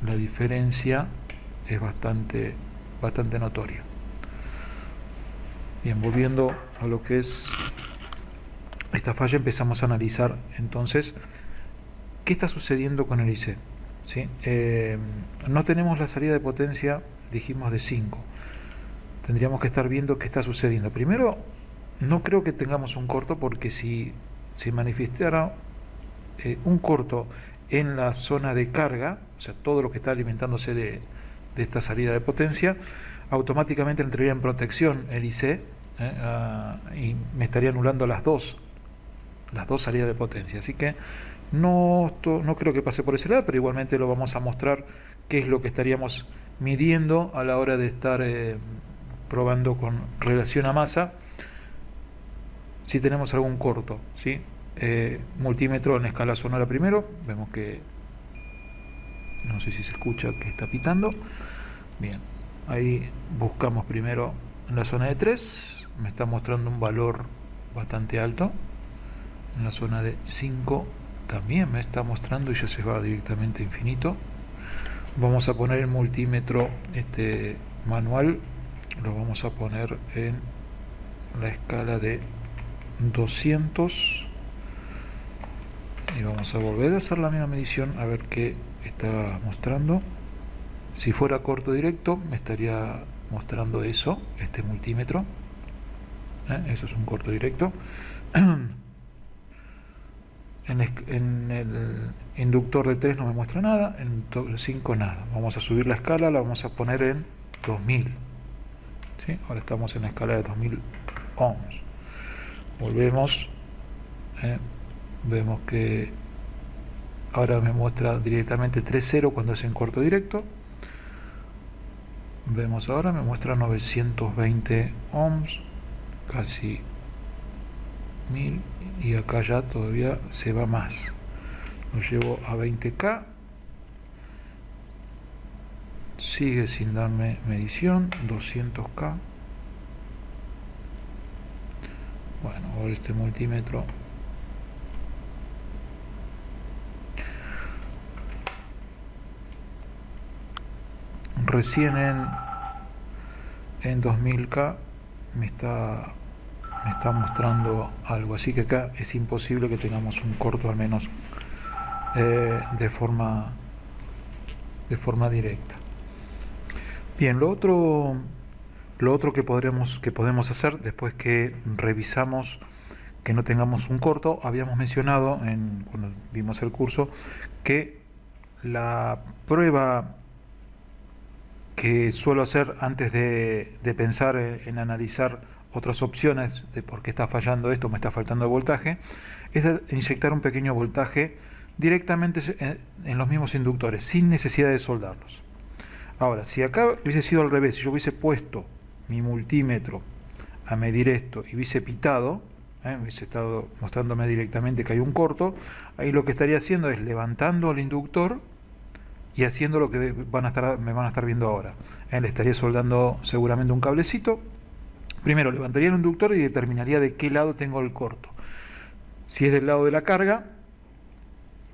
la diferencia es bastante notoria. Bien, volviendo a lo que es esta falla, empezamos a analizar entonces qué está sucediendo con el IC. ¿Sí? No tenemos la salida de potencia, dijimos, de 5. Tendríamos que estar viendo qué está sucediendo. Primero, no creo que tengamos un corto, porque si se manifestara un corto en la zona de carga, o sea, todo lo que está alimentándose de esta salida de potencia, automáticamente entraría en protección el IC, y me estaría anulando las dos salidas de potencia. Así que no creo que pase por ese lado, pero igualmente lo vamos a mostrar qué es lo que estaríamos midiendo a la hora de estar probando con relación a masa, si tenemos algún corto, ¿sí? Multímetro en escala sonora primero, vemos que, no sé si se escucha que está pitando. Bien, ahí buscamos primero en la zona de 3, me está mostrando un valor bastante alto. En la zona de 5 también me está mostrando y ya se va directamente a infinito. Vamos a poner el multímetro manual, lo vamos a poner en la escala de 200 y vamos a volver a hacer la misma medición a ver qué está mostrando. Si fuera corto directo me estaría mostrando eso, este multímetro, eso es un corto directo. En el inductor de 3 no me muestra nada, en el 5 nada. Vamos a subir la escala, la vamos a poner en 2000. ¿Sí? Ahora estamos en la escala de 2000 ohms. Volvemos, vemos que ahora me muestra directamente 3.0 cuando es en corto directo. Vemos ahora, me muestra 920 ohms, casi 1000, y acá ya todavía se va más. Lo llevo a 20K, sigue sin darme medición. 200K. Bueno, ahora este multímetro recién en 2000K me está mostrando algo, así que acá es imposible que tengamos un corto, al menos de forma directa. Bien, lo otro que podemos hacer después que revisamos que no tengamos un corto, habíamos mencionado cuando vimos el curso que la prueba que suelo hacer antes de pensar en analizar otras opciones de por qué está fallando esto, me está faltando el voltaje, es inyectar un pequeño voltaje directamente en los mismos inductores, sin necesidad de soldarlos. Ahora, si acá hubiese sido al revés, si yo hubiese puesto mi multímetro a medir esto y hubiese pitado, hubiese estado mostrándome directamente que hay un corto, ahí lo que estaría haciendo es levantando el inductor y haciendo lo que me van a estar viendo ahora. Le estaría soldando seguramente un cablecito. Primero levantaría el inductor y determinaría de qué lado tengo el corto. Si es del lado de la carga,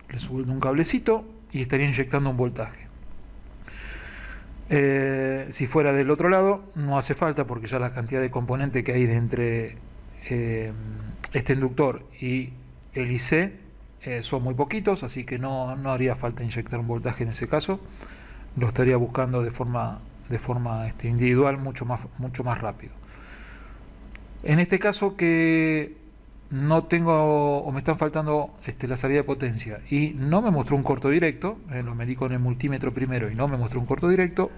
le sueldo un cablecito y estaría inyectando un voltaje. Si fuera del otro lado, no hace falta, porque ya la cantidad de componente que hay entre este inductor y el IC son muy poquitos, así que no haría falta inyectar un voltaje en ese caso. Lo estaría buscando de forma individual, mucho más rápido. En este caso, que no tengo o me están faltando la salida de potencia y no me mostró un corto directo, lo medí con el multímetro primero y no me mostró un corto directo,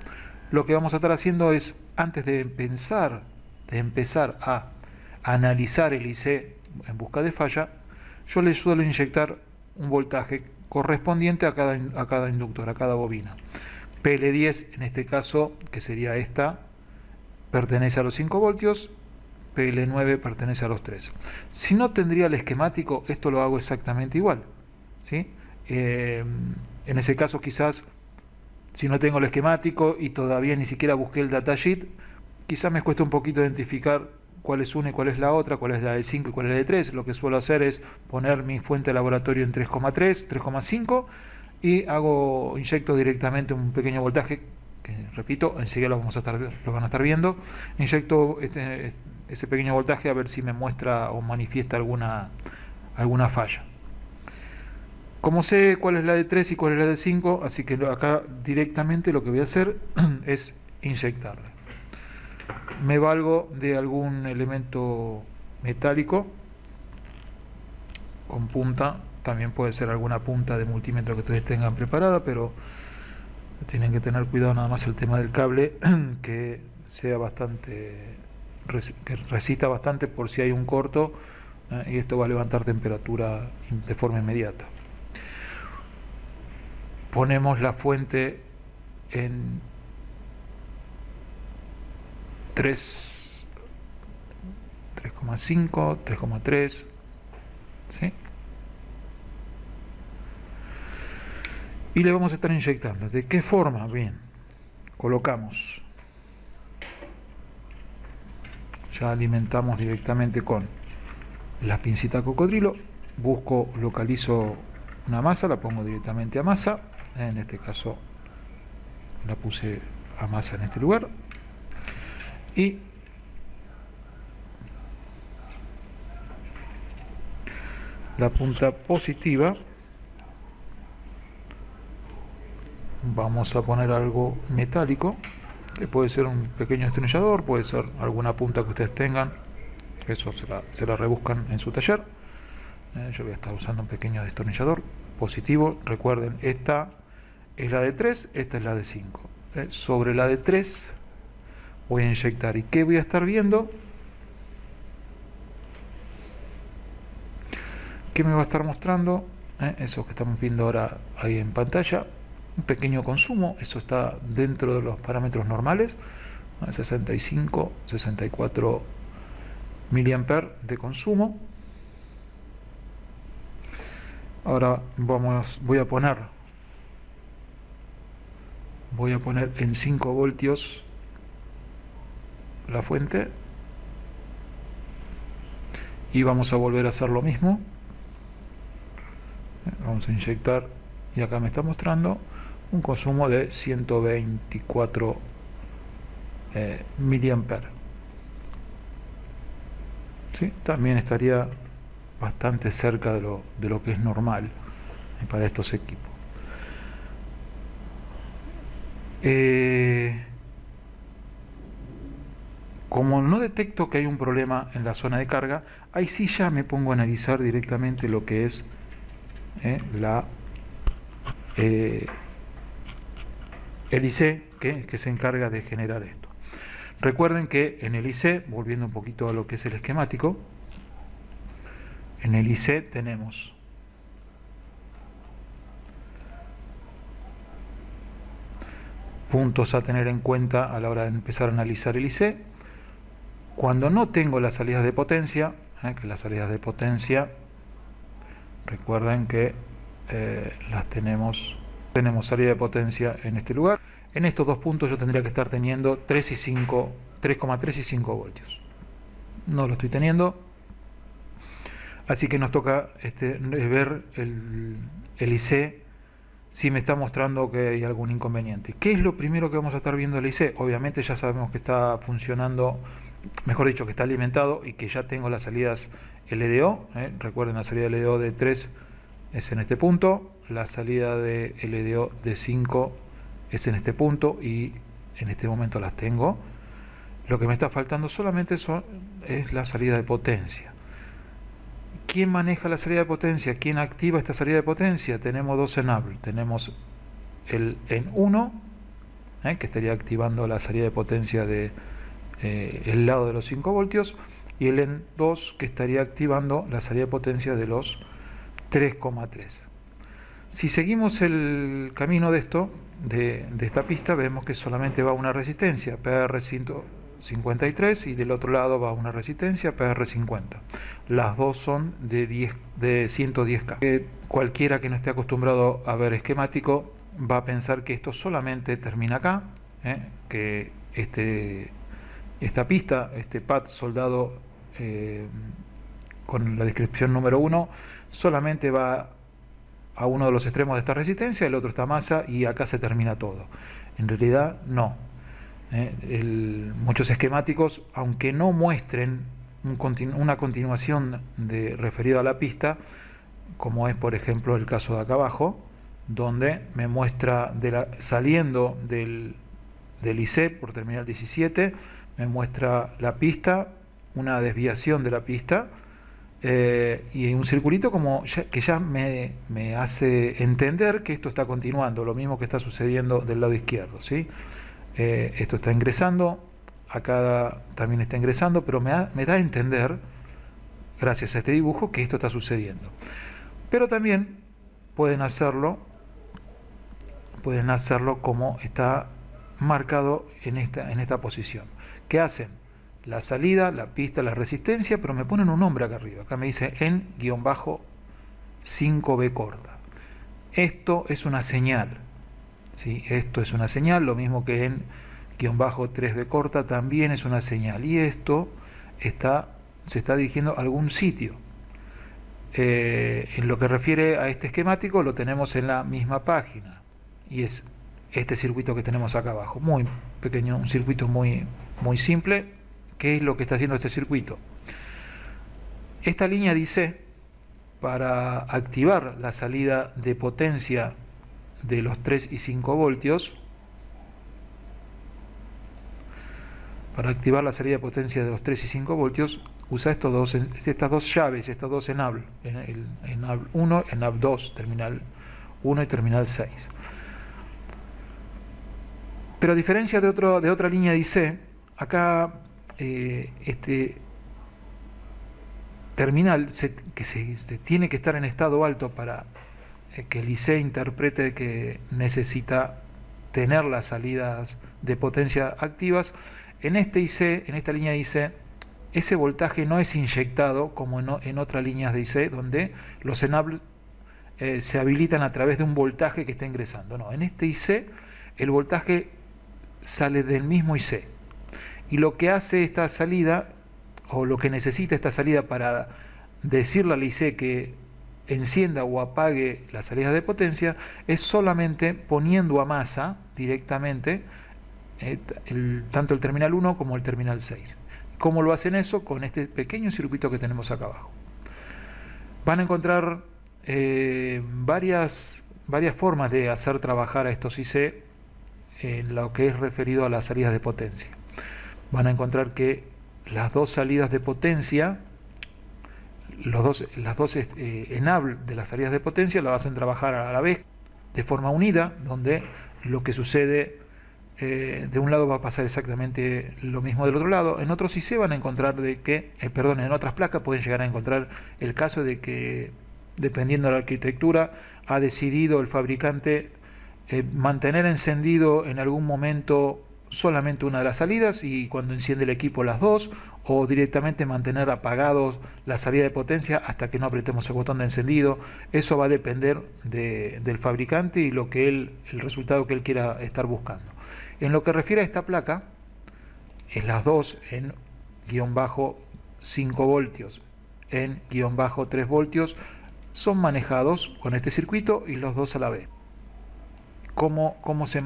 lo que vamos a estar haciendo es, antes de empezar a analizar el IC en busca de falla, yo le suelo inyectar un voltaje correspondiente a cada inductor, a cada bobina. PL10 en este caso, que sería esta, pertenece a los 5 voltios, PL9 pertenece a los 3. Si no tendría el esquemático, esto lo hago exactamente igual, ¿sí? En ese caso quizás Si no tengo el esquemático y todavía ni siquiera busqué el datasheet, quizás me cuesta un poquito identificar cuál es una y cuál es la otra, cuál es la de 5 y cuál es la de 3. Lo que suelo hacer es poner mi fuente de laboratorio en 3,3, 3,5 y inyecto directamente un pequeño voltaje, que repito, enseguida lo van a estar viendo. Inyecto ese pequeño voltaje a ver si me muestra o manifiesta alguna falla. Como sé cuál es la de 3 y cuál es la de 5, así que acá directamente lo que voy a hacer es inyectarle. Me valgo de algún elemento metálico con punta, también puede ser alguna punta de multímetro que ustedes tengan preparada, pero tienen que tener cuidado nada más el tema del cable, que sea bastante, que resista bastante por si hay un corto, y esto va a levantar temperatura de forma inmediata. Ponemos la fuente en 3,5, 3,3, ¿sí? Y le vamos a estar inyectando. ¿De qué forma? Bien, colocamos. Ya alimentamos directamente con la pincita cocodrilo. Localizo una masa, la pongo directamente a masa. En este caso la puse a masa en este lugar. Y la punta positiva vamos a poner algo metálico, que puede ser un pequeño destornillador, puede ser alguna punta que ustedes tengan, eso se la rebuscan en su taller. Yo voy a estar usando un pequeño destornillador positivo. Recuerden, esta es la de 3, esta es la de 5. Sobre la de 3 voy a inyectar. ¿Y qué voy a estar viendo? ¿Qué me va a estar mostrando? Eso que estamos viendo ahora ahí en pantalla. Un pequeño consumo, eso está dentro de los parámetros normales. 65, 64 miliamperes de consumo. Ahora voy a poner en 5 voltios la fuente y vamos a volver a hacer lo mismo. Vamos a inyectar y acá me está mostrando un consumo de 124 miliamperes. ¿Sí? También estaría bastante cerca de lo que es normal para estos equipos. Como no detecto que hay un problema en la zona de carga, ahí sí ya me pongo a analizar directamente lo que es el IC que se encarga de generar esto. Recuerden que en el IC, volviendo un poquito a lo que es el esquemático, en el IC tenemos puntos a tener en cuenta a la hora de empezar a analizar el IC. Cuando no tengo las salidas de potencia, que las salidas de potencia, recuerden que las tenemos salida de potencia en este lugar. En estos dos puntos yo tendría que estar teniendo 3,3 y 5 voltios. No lo estoy teniendo. Así que nos toca ver el IC si me está mostrando que hay algún inconveniente. ¿Qué es lo primero que vamos a estar viendo el IC? Obviamente ya sabemos que está funcionando, mejor dicho, que está alimentado y que ya tengo las salidas LDO. Recuerden, la salida LDO de 3 es en este punto, la salida de LDO de 5 es en este punto y en este momento las tengo. Lo que me está faltando solamente es la salida de potencia. ¿Quién maneja la salida de potencia? ¿Quién activa esta salida de potencia? Tenemos dos enables. Tenemos el EN1, que estaría activando la salida de potencia de el lado de los 5 voltios, y el EN2, que estaría activando la salida de potencia de los 3,3. Si seguimos el camino de esta pista, vemos que solamente va una resistencia, PR153, y del otro lado va una resistencia, PR50. Las dos son de 110K. Cualquiera que no esté acostumbrado a ver esquemático va a pensar que esto solamente termina acá, que esta pista, este pad soldado con la descripción número 1, solamente va a uno de los extremos de esta resistencia, el otro está masa y acá se termina todo. En realidad no. Muchos esquemáticos, aunque no muestren una continuación referida a la pista, como es por ejemplo el caso de acá abajo, donde me muestra saliendo del IC por terminal 17, me muestra la pista, una desviación de la pista, y un circulito que ya me hace entender que esto está continuando, lo mismo que está sucediendo del lado izquierdo, ¿sí? Esto está ingresando, acá también está ingresando, pero me da a entender, gracias a este dibujo, que esto está sucediendo. Pero también pueden hacerlo como está marcado en esta posición. ¿Qué hacen? La salida, la pista, la resistencia, pero me ponen un nombre acá arriba. Acá me dice en-5B corta. Esto es una señal, ¿sí? Esto es una señal, lo mismo que en -3B corta también es una señal. Y esto se está dirigiendo a algún sitio. En lo que refiere a este esquemático lo tenemos en la misma página. Y es este circuito que tenemos acá abajo. Muy pequeño, un circuito muy simple. ¿Qué es lo que está haciendo este circuito? Esta línea dice, para activar la salida de potencia de los 3 y 5 voltios, usa estas dos llaves, estas dos enable, enable 1, enable 2, terminal 1 y terminal 6. Pero a diferencia de otra línea dice, acá este terminal que se tiene que estar en estado alto para que el IC interprete que necesita tener las salidas de potencia activas. En este IC, en esta línea de IC, ese voltaje no es inyectado como en otras líneas de IC, donde los enables se habilitan a través de un voltaje que está ingresando. No, en este IC el voltaje sale del mismo IC. Y lo que hace esta salida, o lo que necesita esta salida para decirle al IC que encienda o apague las salidas de potencia, es solamente poniendo a masa directamente tanto el terminal 1 como el terminal 6. ¿Cómo lo hacen eso? Con este pequeño circuito que tenemos acá abajo. Van a encontrar varias formas de hacer trabajar a estos IC en lo que es referido a las salidas de potencia. Van a encontrar que las dos salidas de potencia, las dos enable de las salidas de potencia las hacen trabajar a la vez de forma unida, donde lo que sucede de un lado va a pasar exactamente lo mismo del otro lado. En otros IC van a encontrar en otras placas pueden llegar a encontrar el caso de que, dependiendo de la arquitectura, ha decidido el fabricante mantener encendido en algún momento solamente una de las salidas y cuando enciende el equipo las dos, o directamente mantener apagados la salida de potencia hasta que no apretemos el botón de encendido. Eso va a depender del fabricante y el resultado que él quiera estar buscando. En lo que refiere a esta placa, en las dos en -5 voltios, en -3 voltios, son manejados con este circuito y los dos a la vez. ¿Cómo se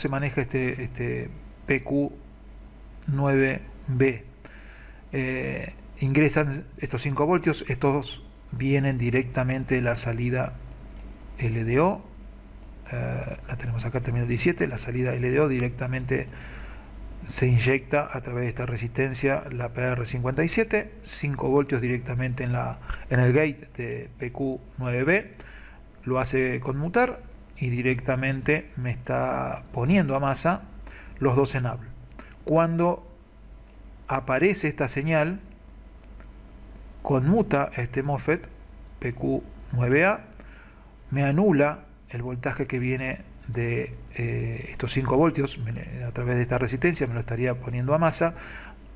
maneja este PQ9B? Ingresan estos 5 voltios, estos vienen directamente de la salida LDO, la tenemos acá terminal 17, la salida LDO directamente se inyecta a través de esta resistencia, la PR57, 5 voltios directamente en el gate de PQ9B, lo hace conmutar y directamente me está poniendo a masa los dos enables. Cuando aparece esta señal, conmuta este MOSFET PQ9A, me anula el voltaje que viene de estos 5 voltios a través de esta resistencia, me lo estaría poniendo a masa,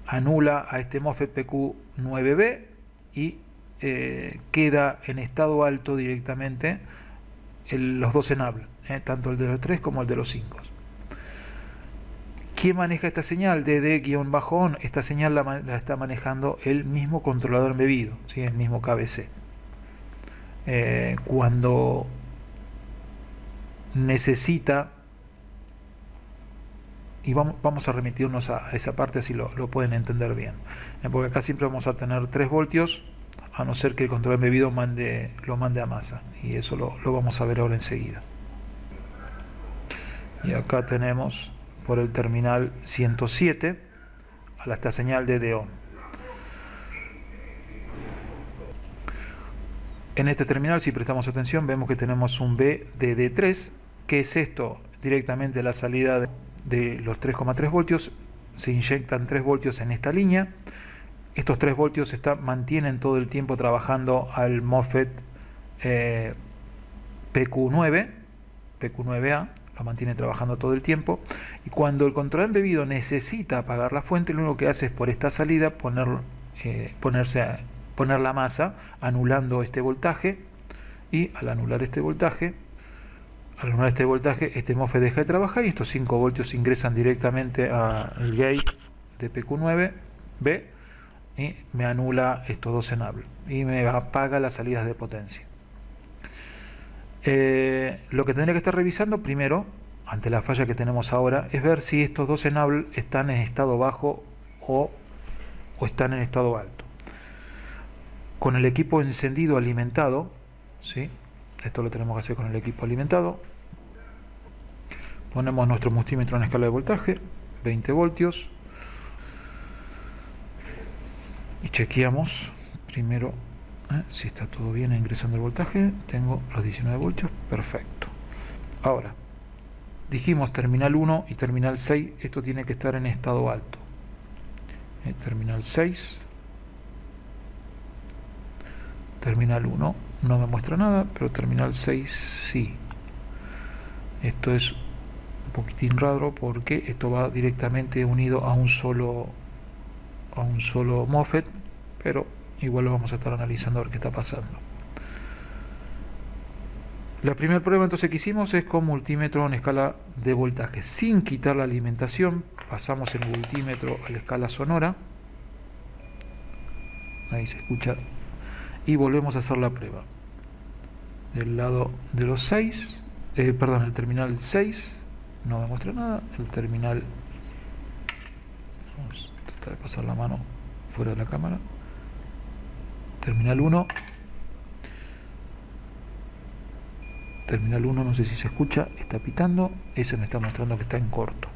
anula a este MOSFET PQ9B y queda en estado alto directamente los dos enables, tanto el de los 3 como el de los 5. ¿Quién maneja esta señal? DD-on. Esta señal la está manejando el mismo controlador embebido, ¿sí? El mismo KBC. Cuando necesita, y vamos a remitirnos a esa parte, así lo pueden entender bien, porque acá siempre vamos a tener 3 voltios, a no ser que el controlador embebido lo mande a masa, y eso lo vamos a ver ahora enseguida. Y acá tenemos por el terminal 107 a esta señal DD-on. En este terminal, si prestamos atención, vemos que tenemos un BDD3. ¿Qué es esto? Directamente la salida de los 3,3 voltios. Se inyectan 3 voltios en esta línea. Estos 3 voltios mantienen todo el tiempo trabajando al MOSFET PQ9A. Lo mantiene trabajando todo el tiempo, y cuando el controlador embebido necesita apagar la fuente, lo único que hace es por esta salida poner la masa, anulando este voltaje, y al anular este voltaje, este MOSFET deja de trabajar y estos 5 voltios ingresan directamente al gate de PQ9B y me anula estos dos enable y me apaga las salidas de potencia. Lo que tendría que estar revisando primero, ante la falla que tenemos ahora, es ver si estos dos enable están en estado bajo o están en estado alto. Con el equipo encendido alimentado, ¿sí? Esto lo tenemos que hacer con el equipo alimentado. Ponemos nuestro multímetro en escala de voltaje, 20 voltios, y chequeamos primero si está todo bien ingresando el voltaje. Tengo los 19 voltios, perfecto. Ahora, dijimos terminal 1 y terminal 6, esto tiene que estar en estado alto. Terminal 6, terminal 1 no me muestra nada, pero terminal 6 sí. Esto es un poquitín raro porque esto va directamente unido a un solo MOSFET, pero igual lo vamos a estar analizando a ver qué está pasando. La primera prueba entonces que hicimos es con multímetro en escala de voltaje, sin quitar la alimentación. Pasamos el multímetro a la escala sonora, ahí se escucha, y volvemos a hacer la prueba del lado de los 6, el terminal 6 no me muestra nada, el terminal, vamos a tratar de pasar la mano fuera de la cámara, terminal 1, no sé si se escucha, está pitando, ese me está mostrando que está en corto.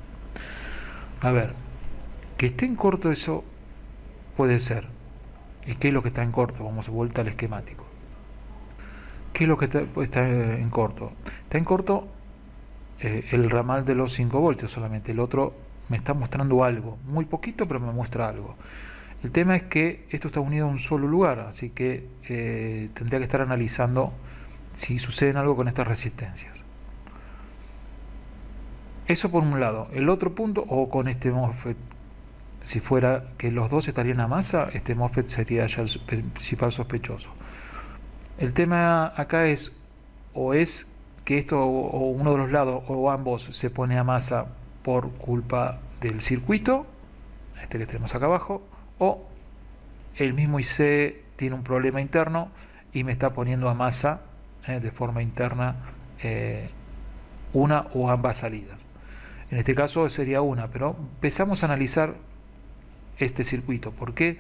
A ver, que esté en corto eso puede ser. ¿Y qué es lo que está en corto? Vamos de vuelta al esquemático. ¿Qué es lo que está en corto? Está en corto el ramal de los 5 voltios solamente. El otro me está mostrando algo, muy poquito, pero me muestra algo. El tema es que esto está unido a un solo lugar, así que tendría que estar analizando si sucede algo con estas resistencias. Eso por un lado. El otro punto, o con este MOSFET, si fuera que los dos estarían a masa, este MOSFET sería ya el principal sospechoso. El tema acá es, o es que esto, o uno de los lados, o ambos se pone a masa por culpa del circuito, este que tenemos acá abajo, o el mismo IC tiene un problema interno y me está poniendo a masa de forma interna una o ambas salidas. En este caso sería una, pero empezamos a analizar este circuito. ¿Por qué?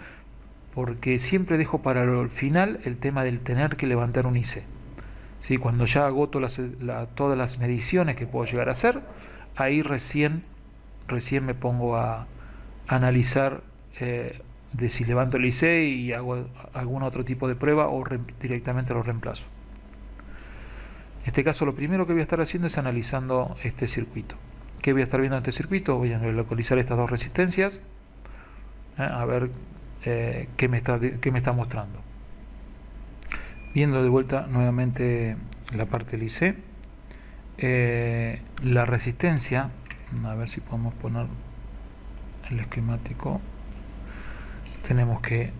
Porque siempre dejo para el final el tema del tener que levantar un IC. ¿Sí? Cuando ya agoto todas las mediciones que puedo llegar a hacer, ahí recién me pongo a analizar de si levanto el IC y hago algún otro tipo de prueba o directamente lo reemplazo. En este caso lo primero que voy a estar haciendo es analizando este circuito. ¿Qué voy a estar viendo en este circuito? Voy a localizar estas dos resistencias, a ver qué me está mostrando. Viendo de vuelta nuevamente la parte del IC, la resistencia, a ver si podemos poner el esquemático. Tenemos que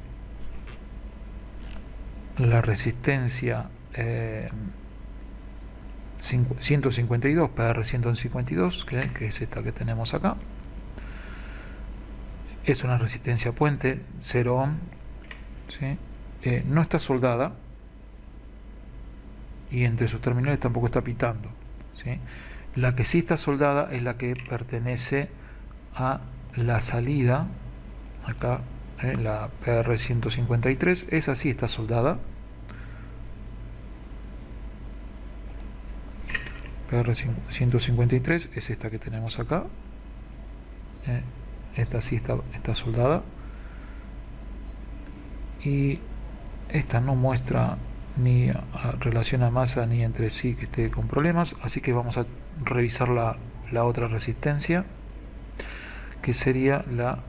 la resistencia 152, PR152, que es esta que tenemos acá. Es una resistencia puente, 0 ohm, ¿sí? No está soldada y entre sus terminales tampoco está pitando, ¿sí? La que sí está soldada es la que pertenece a la salida, acá, la PR153, esa sí está soldada. PR153 es esta que tenemos acá. Esta sí está soldada. Y esta no muestra ni relación a masa ni entre sí que esté con problemas, así que vamos a revisar la otra resistencia, que sería la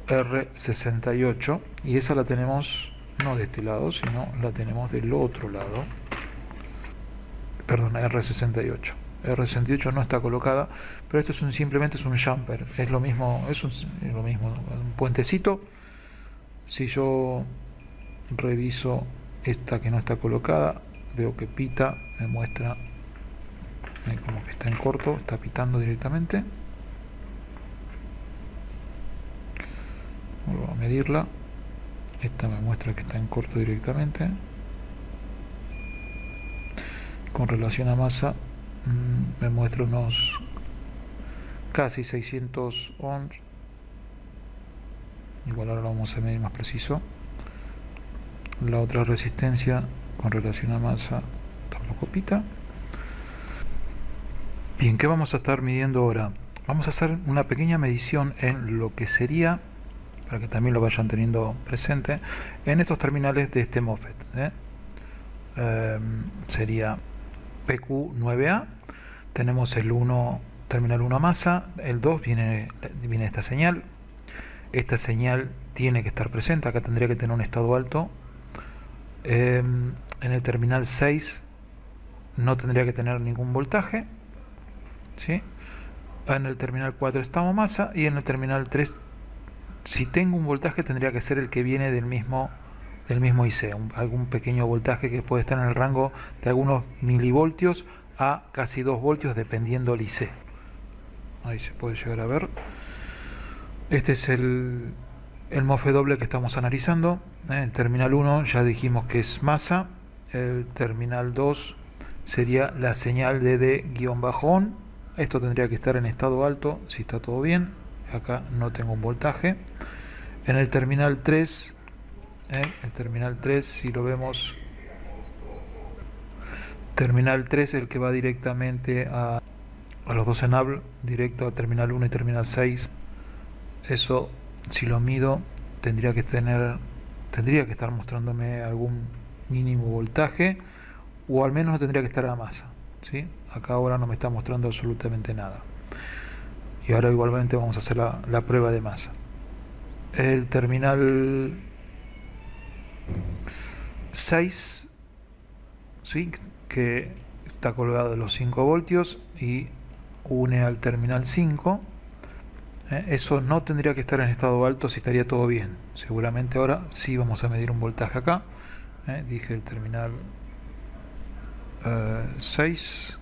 R68, y esa la tenemos no de este lado, sino la tenemos del otro lado. Perdón, R68. R68 no está colocada, pero esto es simplemente es un jumper, es lo mismo, un puentecito. Si yo reviso esta que no está colocada, veo que pita, me muestra como que está en corto, está pitando directamente. Vuelvo a medirla, esta me muestra que está en corto directamente. Con relación a masa, me muestra unos casi 600 ohms. Igual ahora lo vamos a medir más preciso. La otra resistencia con relación a masa tampoco pita. Bien, ¿qué vamos a estar midiendo ahora? Vamos a hacer una pequeña medición en lo que sería, para que también lo vayan teniendo presente, en estos terminales de este MOSFET. Sería PQ9A, tenemos el 1, terminal 1 a masa, el 2 viene esta señal tiene que estar presente, acá tendría que tener un estado alto. En el terminal 6 no tendría que tener ningún voltaje, ¿sí? En el terminal 4 estamos masa, y en el terminal 3, si tengo un voltaje, tendría que ser el que viene del mismo IC, algún pequeño voltaje que puede estar en el rango de algunos milivoltios a casi 2 voltios dependiendo del IC. Ahí se puede llegar a ver. Este es el MOSFET doble que estamos analizando. El terminal 1 ya dijimos que es masa. El terminal 2 sería la señal de D-on. Esto tendría que estar en estado alto si está todo bien. Acá no tengo un voltaje. En el terminal 3, si lo vemos, terminal 3 el que va directamente a los dos enable, directo a terminal 1 y terminal 6. Eso, si lo mido, tendría que estar mostrándome algún mínimo voltaje, o al menos no tendría que estar a masa, ¿sí? Acá ahora no me está mostrando absolutamente nada. Y ahora igualmente vamos a hacer la prueba de masa. El terminal 6, ¿sí?, que está colgado de los 5 voltios y une al terminal 5. Eso no tendría que estar en estado alto si estaría todo bien. Seguramente ahora sí vamos a medir un voltaje acá. Dije el terminal 6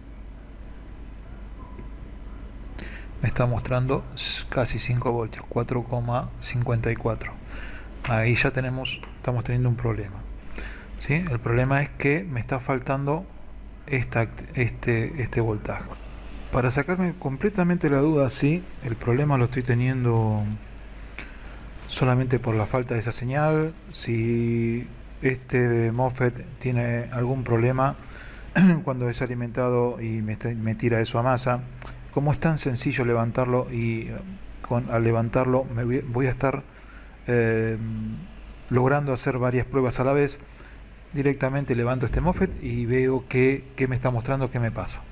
me está mostrando casi 5 voltios, 4,54. Ahí ya estamos teniendo un problema, ¿sí? El problema es que me está faltando este voltaje. Para sacarme completamente la duda, sí, el problema lo estoy teniendo solamente por la falta de esa señal. Si este MOSFET tiene algún problema cuando es alimentado y me tira eso a masa, como es tan sencillo levantarlo, y al levantarlo voy a estar logrando hacer varias pruebas a la vez, directamente levanto este MOSFET y veo qué me está mostrando, qué me pasa,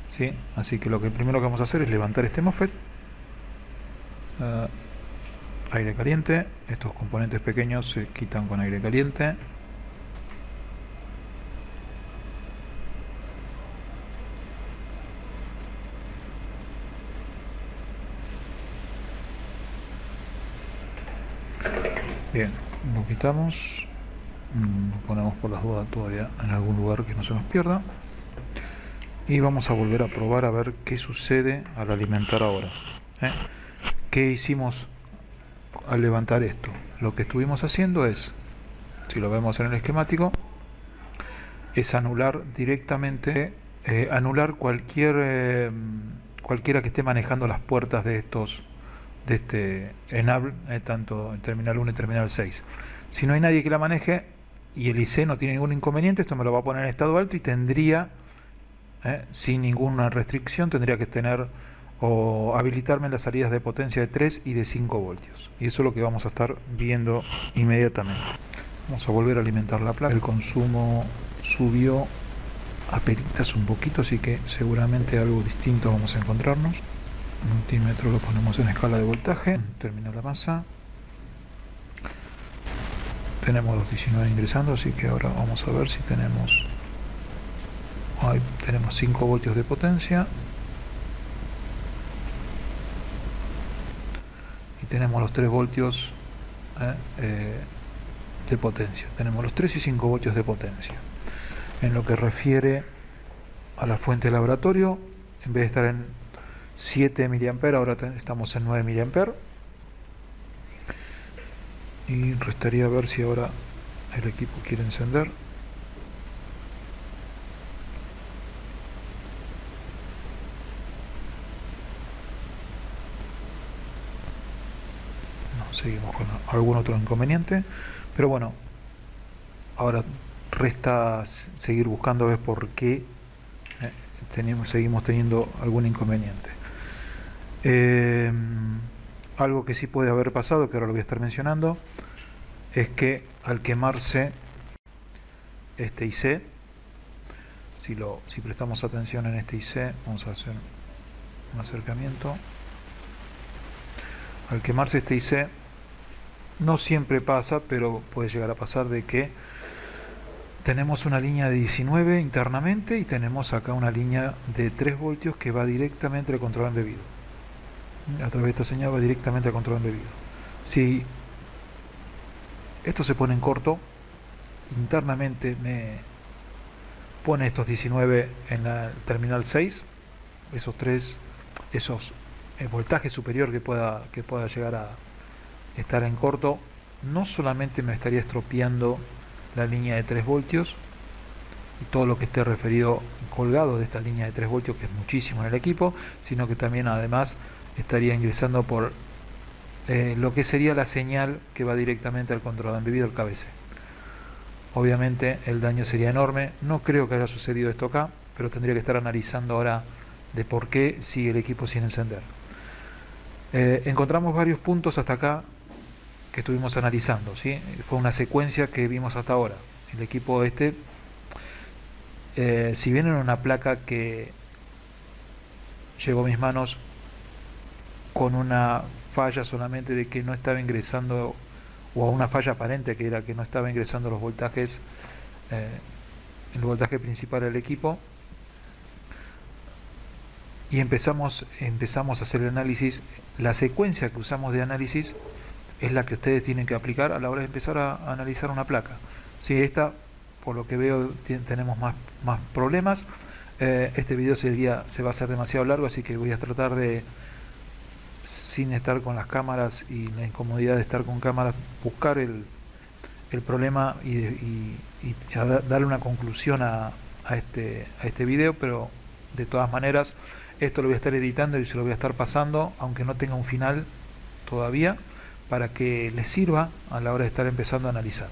¿sí? Así que lo primero que vamos a hacer es levantar este MOSFET, aire caliente. Estos componentes pequeños se quitan con aire caliente. Bien, lo quitamos, lo ponemos por las dudas todavía en algún lugar que no se nos pierda. y vamos a volver a probar a ver qué sucede al alimentar ahora. ¿Qué hicimos al levantar esto? Lo que estuvimos haciendo es, si lo vemos en el esquemático, es anular directamente, anular cualquiera que esté manejando las puertas de este enable, tanto en terminal 1 y terminal 6. Si no hay nadie que la maneje y el IC no tiene ningún inconveniente, esto me lo va a poner en estado alto y tendría, sin ninguna restricción, tendría que tener o habilitarme las salidas de potencia de 3 y de 5 voltios. Y eso es lo que vamos a estar viendo inmediatamente. Vamos a volver a alimentar la placa. El consumo subió apenitas un poquito, así que seguramente algo distinto vamos a encontrarnos. El multímetro lo ponemos en escala de voltaje. Termina la masa. Tenemos los 19 ingresando, así que ahora vamos a ver si tenemos... Ahí tenemos 5 voltios de potencia. Y tenemos los 3 voltios de potencia. Tenemos los 3 y 5 voltios de potencia. En lo que refiere a la fuente de laboratorio, en vez de estar en 7 mA, ahora estamos en 9 mA. Y restaría ver si ahora el equipo quiere encender. No, seguimos con algún otro inconveniente. Pero bueno, ahora resta seguir buscando a ver por qué seguimos teniendo algún inconveniente. Algo que sí puede haber pasado, que ahora lo voy a estar mencionando, es que al quemarse este IC, si prestamos atención en este IC, vamos a hacer un acercamiento. Al quemarse este IC, no siempre pasa, pero puede llegar a pasar de que tenemos una línea de 19 internamente y tenemos acá una línea de 3 voltios que va directamente al control embebido. A través de esta señal va directamente al control embebido. Si esto se pone en corto, internamente me pone estos 19 en la terminal 6, esos voltajes superior que pueda llegar a estar en corto, no solamente me estaría estropeando la línea de 3 voltios y todo lo que esté referido colgado de esta línea de 3 voltios, que es muchísimo en el equipo, sino que también además estaría ingresando por lo que sería la señal que va directamente al control embebido, el KBC. Obviamente el daño sería enorme. No creo que haya sucedido esto acá, pero tendría que estar analizando ahora de por qué sigue el equipo sin encender. Encontramos varios puntos hasta acá que estuvimos analizando, ¿sí? Fue una secuencia que vimos hasta ahora. El equipo si bien era una placa que llegó a mis manos con una falla solamente de que no estaba ingresando, o a una falla aparente que era que no estaba ingresando los voltajes, el voltaje principal del equipo, y empezamos a hacer el análisis. La secuencia que usamos de análisis es la que ustedes tienen que aplicar a la hora de empezar a analizar una placa. Si esta, por lo que veo, tenemos más problemas. Este video se va a hacer demasiado largo, así que voy a tratar de, sin estar con las cámaras y la incomodidad de estar con cámaras, buscar el problema y darle una conclusión a este video. Pero de todas maneras, esto lo voy a estar editando y se lo voy a estar pasando, aunque no tenga un final todavía, para que les sirva a la hora de estar empezando a analizar.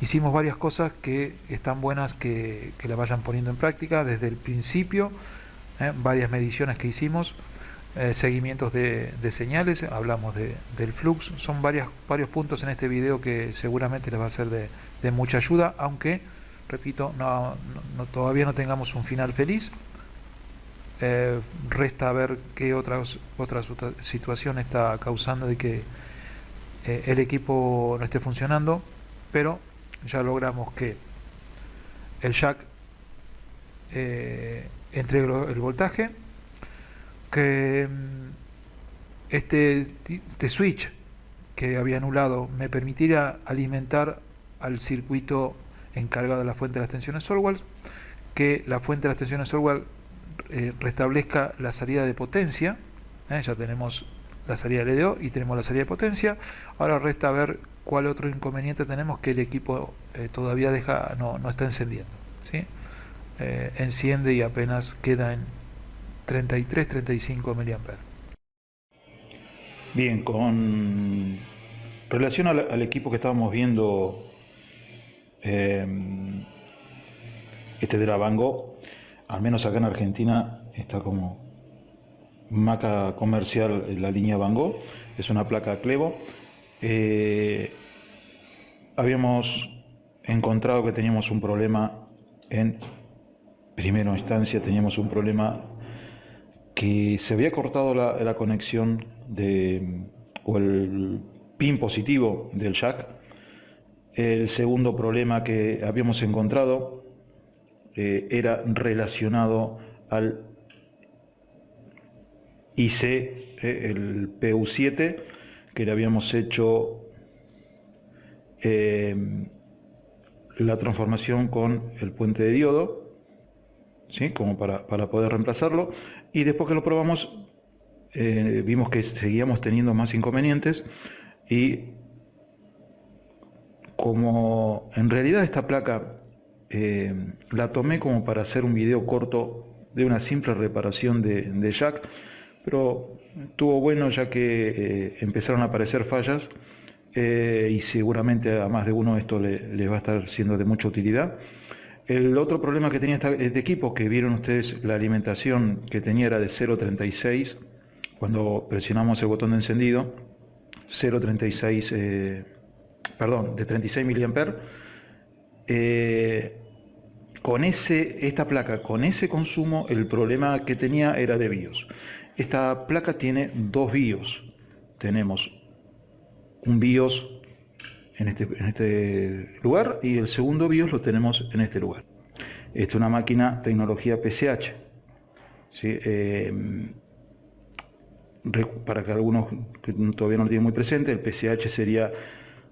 Hicimos varias cosas que están buenas que la vayan poniendo en práctica desde el principio. Varias mediciones que hicimos, seguimientos de señales, hablamos del flux. Son varios puntos en este video que seguramente les va a ser de mucha ayuda, aunque, repito, todavía no tengamos un final feliz. Resta ver qué otra situación está causando de que el equipo no esté funcionando, pero ya logramos que el jack entregue el voltaje, que este switch que había anulado me permitiera alimentar al circuito encargado de la fuente de las tensiones Solwall, que la fuente de las tensiones Solwall restablezca la salida de potencia. Ya tenemos la salida de LDO y tenemos la salida de potencia. Ahora resta ver cuál otro inconveniente tenemos, que el equipo todavía no está encendiendo, ¿sí? Enciende y apenas queda en 33-35 mA. Bien, con relación al equipo que estábamos viendo, eh, este de la Van Gogh, al menos acá en Argentina está como marca comercial la línea Van Gogh, es una placa Clevo. Habíamos encontrado que teníamos un problema en primera instancia, teníamos un problema que se había cortado la conexión o el pin positivo del jack. El segundo problema que habíamos encontrado era relacionado al IC, el PU7, que le habíamos hecho la transformación con el puente de diodo, ¿sí? Como para poder reemplazarlo, y después que lo probamos vimos que seguíamos teniendo más inconvenientes, y como en realidad esta placa la tomé como para hacer un video corto de una simple reparación de jack, pero estuvo bueno ya que empezaron a aparecer fallas, y seguramente a más de uno esto les va a estar siendo de mucha utilidad. El otro problema que tenía este equipo, que vieron ustedes, la alimentación que tenía era de 0.36, cuando presionamos el botón de encendido, 0.36, perdón, de 36 mA. Con esta placa, con ese consumo, el problema que tenía era de BIOS. Esta placa tiene dos BIOS. Tenemos un BIOS en este lugar, y el segundo BIOS lo tenemos en este lugar. Esta es una máquina tecnología PCH, ¿sí? Para que algunos que todavía no lo tienen muy presente, el PCH sería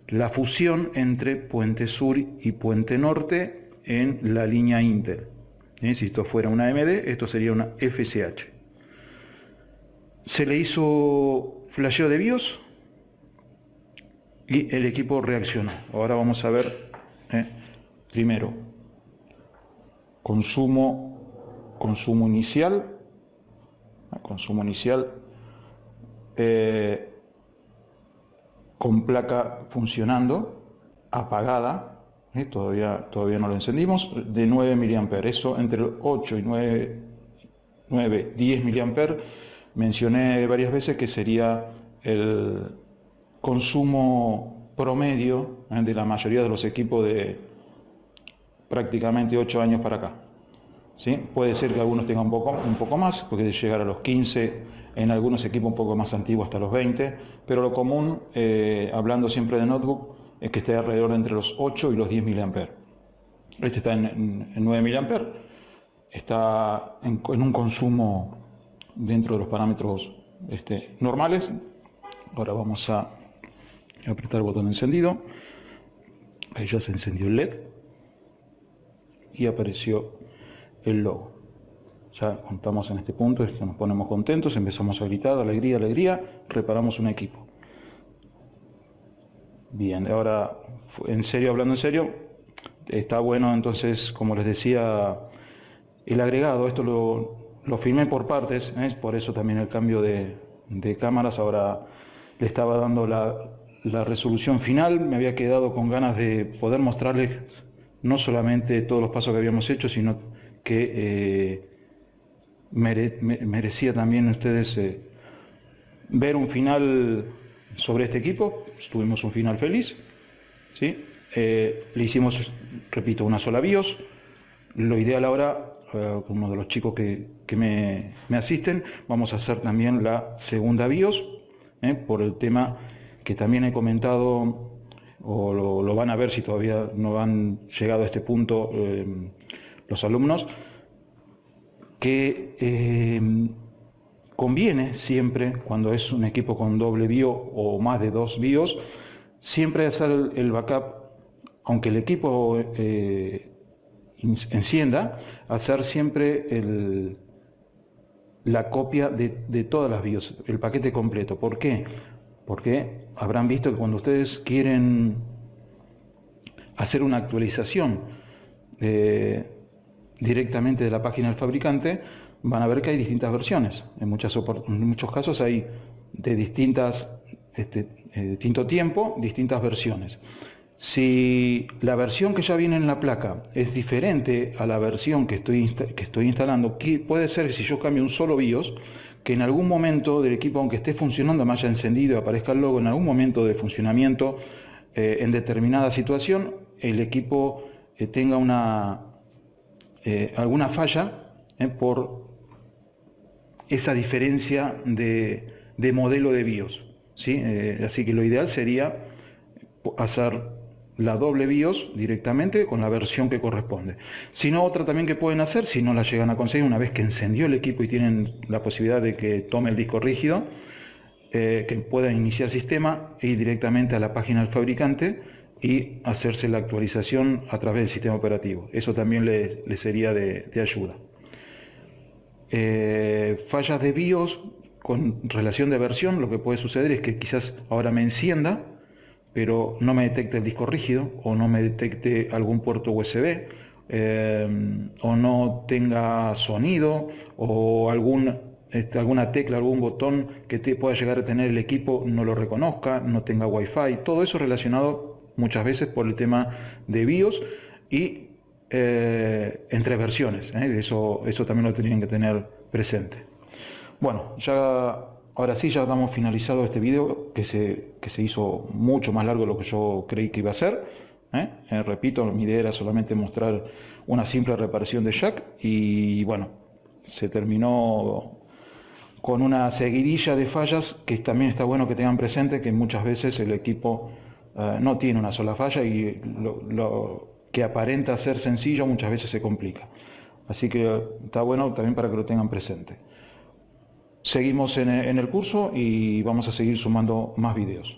la fusión entre puente sur y puente norte en la línea Intel. Si esto fuera una AMD, esto sería una FSH. Se le hizo flasheo de BIOS y el equipo reaccionó. Ahora vamos a ver, primero, consumo inicial, con placa funcionando, apagada, todavía no lo encendimos, de 9 mA. Eso entre 8 y 10 mA. Mencioné varias veces que sería el consumo promedio de la mayoría de los equipos de prácticamente 8 años para acá, ¿sí? Puede ser que algunos tengan un poco más, porque llegar a los 15, en algunos equipos un poco más antiguos hasta los 20, pero lo común, hablando siempre de notebook, es que esté alrededor de entre los 8 y los 10 mA. Este está en 9 mA, está en un consumo dentro de los parámetros normales. Ahora vamos a apretar el botón de encendido. Ahí ya se encendió el LED y apareció el logo. Ya contamos en este punto, es que nos ponemos contentos, empezamos a gritar, alegría, alegría, reparamos un equipo. Bien, ahora en serio, hablando en serio, está bueno entonces, como les decía, el agregado. Esto lo filmé por partes, por eso también el cambio de cámaras. Ahora le estaba dando la resolución final. Me había quedado con ganas de poder mostrarles no solamente todos los pasos que habíamos hecho, sino que merecía también ustedes ver un final sobre este equipo. Tuvimos un final feliz, ¿sí? Le hicimos, repito, una sola BIOS. Lo ideal ahora, uno de los chicos que me asisten, vamos a hacer también la segunda BIOS, por el tema que también he comentado, o lo van a ver si todavía no han llegado a este punto los alumnos, que conviene siempre, cuando es un equipo con doble BIOS o más de dos BIOS, siempre hacer el backup, aunque el equipo encienda, hacer siempre la copia de todas las BIOS, el paquete completo. ¿Por qué? Porque habrán visto que cuando ustedes quieren hacer una actualización directamente de la página del fabricante, van a ver que hay distintas versiones. En muchos casos hay de distinto tiempo, distintas versiones. Si la versión que ya viene en la placa es diferente a la versión que estoy instalando, puede ser que si yo cambio un solo BIOS, que en algún momento del equipo, aunque esté funcionando, me haya encendido y aparezca el logo, en algún momento de funcionamiento, en determinada situación, el equipo tenga alguna falla por esa diferencia de modelo de BIOS, ¿sí? Así que lo ideal sería hacer la doble BIOS directamente con la versión que corresponde. Si no, otra también que pueden hacer, si no la llegan a conseguir, una vez que encendió el equipo y tienen la posibilidad de que tome el disco rígido, que puedan iniciar sistema e ir directamente a la página del fabricante y hacerse la actualización a través del sistema operativo. Eso también le sería de ayuda. Fallas de BIOS con relación de versión, lo que puede suceder es que quizás ahora me encienda, pero no me detecte el disco rígido, o no me detecte algún puerto USB, o no tenga sonido, o alguna tecla, algún botón que pueda llegar a tener el equipo no lo reconozca, no tenga Wi-Fi. Todo eso relacionado muchas veces por el tema de BIOS y entre versiones. Eso también lo tenían que tener presente. Bueno, ahora sí ya damos finalizado este video que se hizo mucho más largo de lo que yo creí que iba a ser. Repito, mi idea era solamente mostrar una simple reparación de jack y bueno, se terminó con una seguidilla de fallas que también está bueno que tengan presente que muchas veces el equipo no tiene una sola falla y lo que aparenta ser sencillo muchas veces se complica. Así que está bueno también para que lo tengan presente. Seguimos en el curso y vamos a seguir sumando más videos.